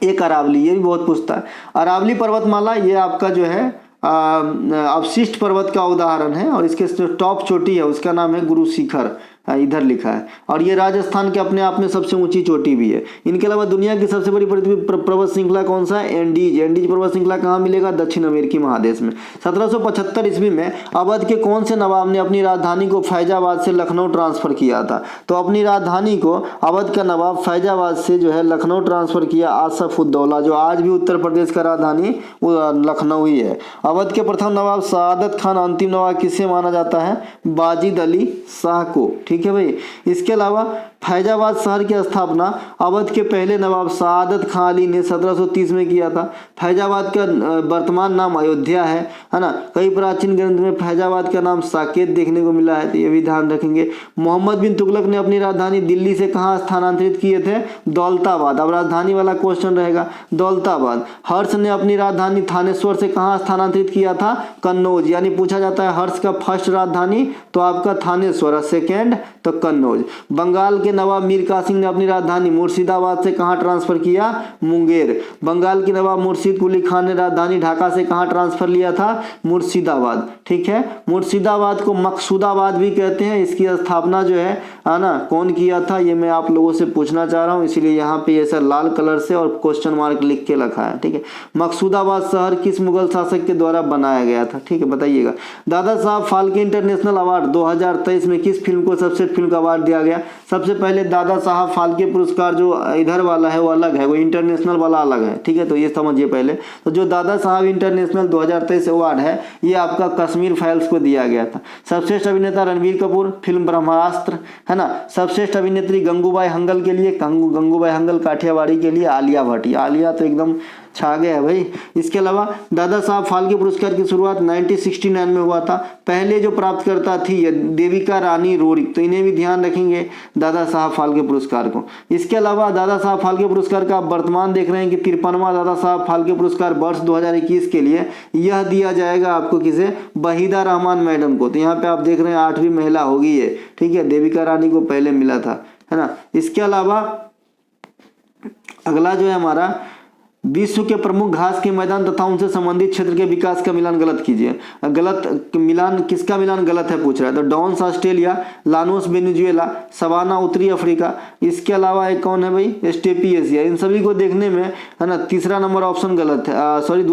एक अरावली, ये भी बहुत पूछता है। अरावली पर्वतमाला ये आपका जो है अवशिष्ट पर्वत का उदाहरण है, और इसके जो टॉप चोटी है उसका नाम है गुरु शिखर, इधर लिखा है, और ये राजस्थान के अपने आप में सबसे ऊंची चोटी भी है। इनके अलावा दुनिया की सबसे बड़ी पर्वत श्रृंखला कौन सा है? एंडीज पर्वत श्रृंखला कहाँ मिलेगा? दक्षिण अमेरिकी महादेश में। 1775 ईस्वी में अवध के कौन से नवाब ने अपनी राजधानी को फैजाबाद से लखनऊ ट्रांसफर किया था? तो अपनी राजधानी को अवध का नवाब फैजाबाद से जो है लखनऊ ट्रांसफर किया आसफ उद्दौला, जो आज भी उत्तर प्रदेश का राजधानी वो लखनऊ ही है। अवध के प्रथम नवाब सआदत खान, अंतिम नवाब किसे माना जाता है? बाजिद अली शाह को। ठीक है भाई। इसके अलावा फैजाबाद शहर की स्थापना अवध के पहले नवाब सआदत खान अली ने 1730 में किया था। फैजाबाद का वर्तमान नाम अयोध्या है ना? कई प्राचीन ग्रंथ में फैजाबाद का नाम साकेत देखने को मिला है, तो ये भी ध्यान रखेंगे। मोहम्मद बिन तुगलक ने अपनी राजधानी दिल्ली से कहाँ स्थानांतरित किए थे? दौलताबाद। अब राजधानी वाला क्वेश्चन रहेगा, दौलताबाद। हर्ष ने अपनी राजधानी थानेश्वर से कहाँ स्थानांतरित किया था? कन्नौज। यानी पूछा जाता है हर्ष का फर्स्ट राजधानी तो आपका थानेश्वर, सेकेंड तो कन्नौज। बंगाल के नवाब मीर कासिम ने अपनी राजधानी मुर्शिदाबाद से कहां ट्रांसफर किया? मुंगेर। बंगाल के नवाब मुर्शिद कुली खान ने राजधानी ढाका से कहां ट्रांसफर लिया था? मुर्शिदाबाद। ठीक है, मुर्शिदाबाद को मकसूदाबाद भी कहते हैं। इसकी स्थापना जो है ना कौन किया था, ये मैं आप लोगों से पूछना चाह रहा हूं, इसलिए यहाँ पे ऐसा लाल कलर से और क्वेश्चन मार्क लिख के रखा है। ठीक है, मकसूदाबाद शहर किस मुगल शासक के द्वारा बनाया गया था? ठीक है, बताइएगा। दादा साहब फाल्के इंटरनेशनल अवार्ड 2023 में किस फिल्म को सबसे फिल्म का अवार्ड दिया गया? सबसे पहले दादा साहब फाल्के पुरस्कार जो इधर वाला है वो अलग है, वो इंटरनेशनल वाला अलग है। ठीक है, तो ये समझिए पहले। तो जो दादा साहब इंटरनेशनल 2023 अवार्ड है ये आपका कश्मीर फाइल्स को दिया गया था। सर्वश्रेष्ठ अभिनेता रणबीर कपूर, फिल्म ब्रह्मास्त्र है ना। सर्वश्रेष्ठ अभिनेत्री गंगूबाई हंगल के लिए, गंगूबाई हंगल काठियावाड़ी के लिए आलिया भट्ट। आलिया तो एकदम छा गया भाई। इसके अलावा दादा साहब फाल्के पुरस्कार की शुरुआत 1969 में हुआ था। पहले जो प्राप्तकर्ता थी देविका रानी रोरिक, तो इन्हें भी ध्यान रखेंगे दादा साहब फाल्के पुरस्कार को। इसके अलावा दादा साहब फाल्के पुरस्कार का आप वर्तमान देख रहे हैं कि 53वां दादा साहब फाल्के पुरस्कार वर्ष 2021 के लिए यह दिया जाएगा आपको किसे, वहीदा रहमान मैडम को। तो यहाँ पे आप देख रहे हैं 8वीं महिला होगी ये, ठीक है, देविका रानी को पहले मिला था, है ना। इसके अलावा अगला जो है हमारा, विश्व के प्रमुख घास के मैदान तथा उनसे संबंधित क्षेत्र के विकास का मिलान गलत कीजिए। गलत मिलान, किसका मिलान गलत है पूछ रहा है, तो downs Australia, llanos Venezuela, savanna उत्तरी अफ्रीका। इसके अलावा एक कौन है भाई, स्टेपी एशिया। इन सभी को देखने में, है ना, तीसरा नंबर ऑप्शन गलत है, सॉरी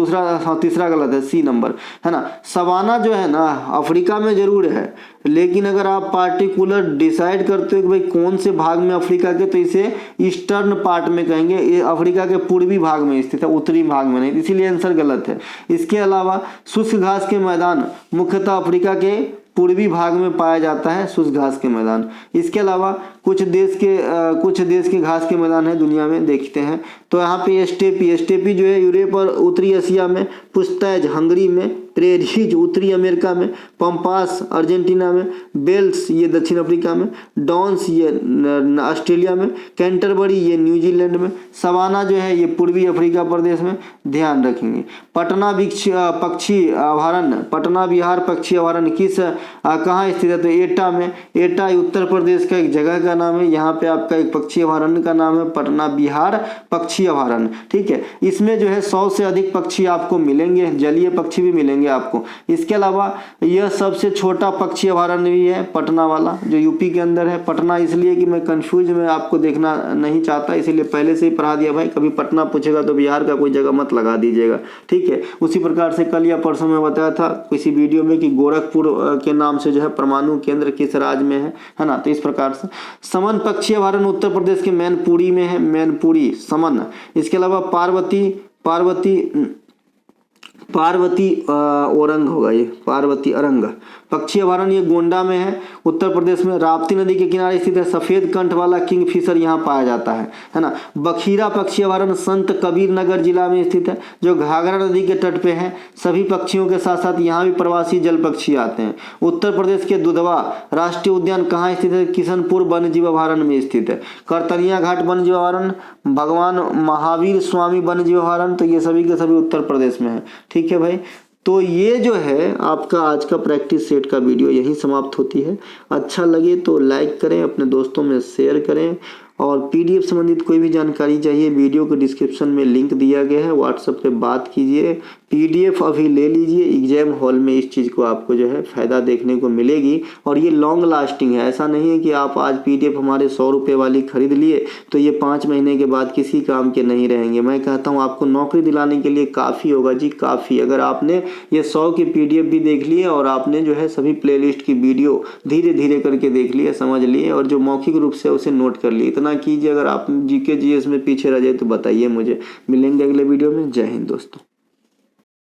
तीसरा गलत है, सी नंबर, है ना। सवाना जो है ना अफ्रीका में जरूर है, लेकिन अगर आप पार्टिकुलर डिसाइड करते हो कि भाई कौन से भाग में अफ्रीका के, तो इसे ईस्टर्न पार्ट में कहेंगे, ये अफ्रीका के पूर्वी भाग में स्थित है, उत्तरी भाग में नहीं, इसीलिए आंसर गलत है। इसके अलावा शुष्क घास के मैदान मुख्यतः अफ्रीका के पूर्वी भाग में पाया जाता है, शुष्क घास के मैदान। इसके अलावा कुछ देश के घास के मैदान है दुनिया में, देखते हैं। तो यहाँ पे स्टेपी जो है यूरोप और उत्तरी एशिया में, पुस्तैज हंगरी में, प्रेरीज उत्तरी अमेरिका में, पंपास अर्जेंटीना में, बेल्स ये दक्षिण अफ्रीका में, डॉन्स ये ऑस्ट्रेलिया में, कैंटरबरी ये न्यूजीलैंड में, सवाना जो है ये पूर्वी अफ्रीका प्रदेश में, ध्यान रखेंगे। पटना पक्षी अभयारण्य, पटना बिहार पक्षी अभयारण्य कहाँ स्थित है, तो एटा में। एटा उत्तर प्रदेश का एक जगह का नाम है, यहाँ पे आपका एक पक्षी अभयारण्य का नाम है पटना बिहार पक्षी अभयारण्य, ठीक है। इसमें जो है 100 से अधिक पक्षी आपको मिलेंगे, जलीय पक्षी भी मिलेंगे आपको। इसके अलावा यह सबसे छोटा पक्षी अभयारण्य भी है पटना वाला, जो यूपी के अंदर है। पटना इसलिए कि मैं कंफ्यूज में आपको देखना नहीं चाहता, इसीलिए पहले से ही पढ़ा दिया भाई, कभी पटना पूछेगा तो बिहार का कोई जगह मत लगा दीजिएगा, ठीक है। उसी प्रकार से कल या परसों में बताया था किसी वीडियो में कि गोरखपुर के नाम से जो है परमाणु केंद्र किस राज्य में है ना। तो इस प्रकार से समन पक्षी अभयारण्य उत्तर प्रदेश के मैनपुरी में है, मैनपुरी समन। इसके अलावा पार्वती औरंग होगा ये, पार्वती अरंग पक्षी अभयारण्य ये गोंडा में है, उत्तर प्रदेश में। राप्ती नदी के किनारे स्थित है, सफेद कंठ वाला किंगफिशर यहाँ पाया जाता है ना। बखीरा पक्षी अभयारण्य संत कबीर नगर जिला में स्थित है, जो घाघरा नदी के तट पे है। सभी पक्षियों के साथ साथ यहाँ भी प्रवासी जल पक्षी आते हैं। उत्तर प्रदेश के दुधवा राष्ट्रीय उद्यान कहाँ स्थित है, किशनपुर वन्य जीव अभयारण्य में स्थित है। करतनिया घाट वन्य जीव अभयारण्य, भगवान महावीर स्वामी वन्य जीव अभयारण्य, तो ये सभी के सभी उत्तर प्रदेश में है, ठीक है भाई। तो ये जो है आपका आज का प्रैक्टिस सेट का वीडियो यहीं समाप्त होती है। अच्छा लगे तो लाइक करें, अपने दोस्तों में शेयर करें, और पीडीएफ संबंधित कोई भी जानकारी चाहिए वीडियो के डिस्क्रिप्शन में लिंक दिया गया है, व्हाट्सएप पे बात कीजिए, पीडीएफ अभी ले लीजिए। एग्जाम हॉल में इस चीज़ को आपको जो है फ़ायदा देखने को मिलेगी, और ये लॉन्ग लास्टिंग है। ऐसा नहीं है कि आप आज पीडीएफ हमारे 100 रुपये वाली खरीद लिए तो ये 5 महीने के बाद किसी काम के नहीं रहेंगे। मैं कहता हूँ आपको नौकरी दिलाने के लिए काफ़ी होगा जी, काफ़ी। अगर आपने ये 100 की पीडीएफ भी देख लिए और आपने जो है सभी प्लेलिस्ट की वीडियो धीरे धीरे करके देख लिए, समझ लिए, और जो मौखिक रूप से उसे नोट कर लिए, इतना कीजिए। अगर आप जीके जीएस में पीछे रह जाए तो बताइए मुझे। मिलेंगे अगले वीडियो में। जय हिंद दोस्तों।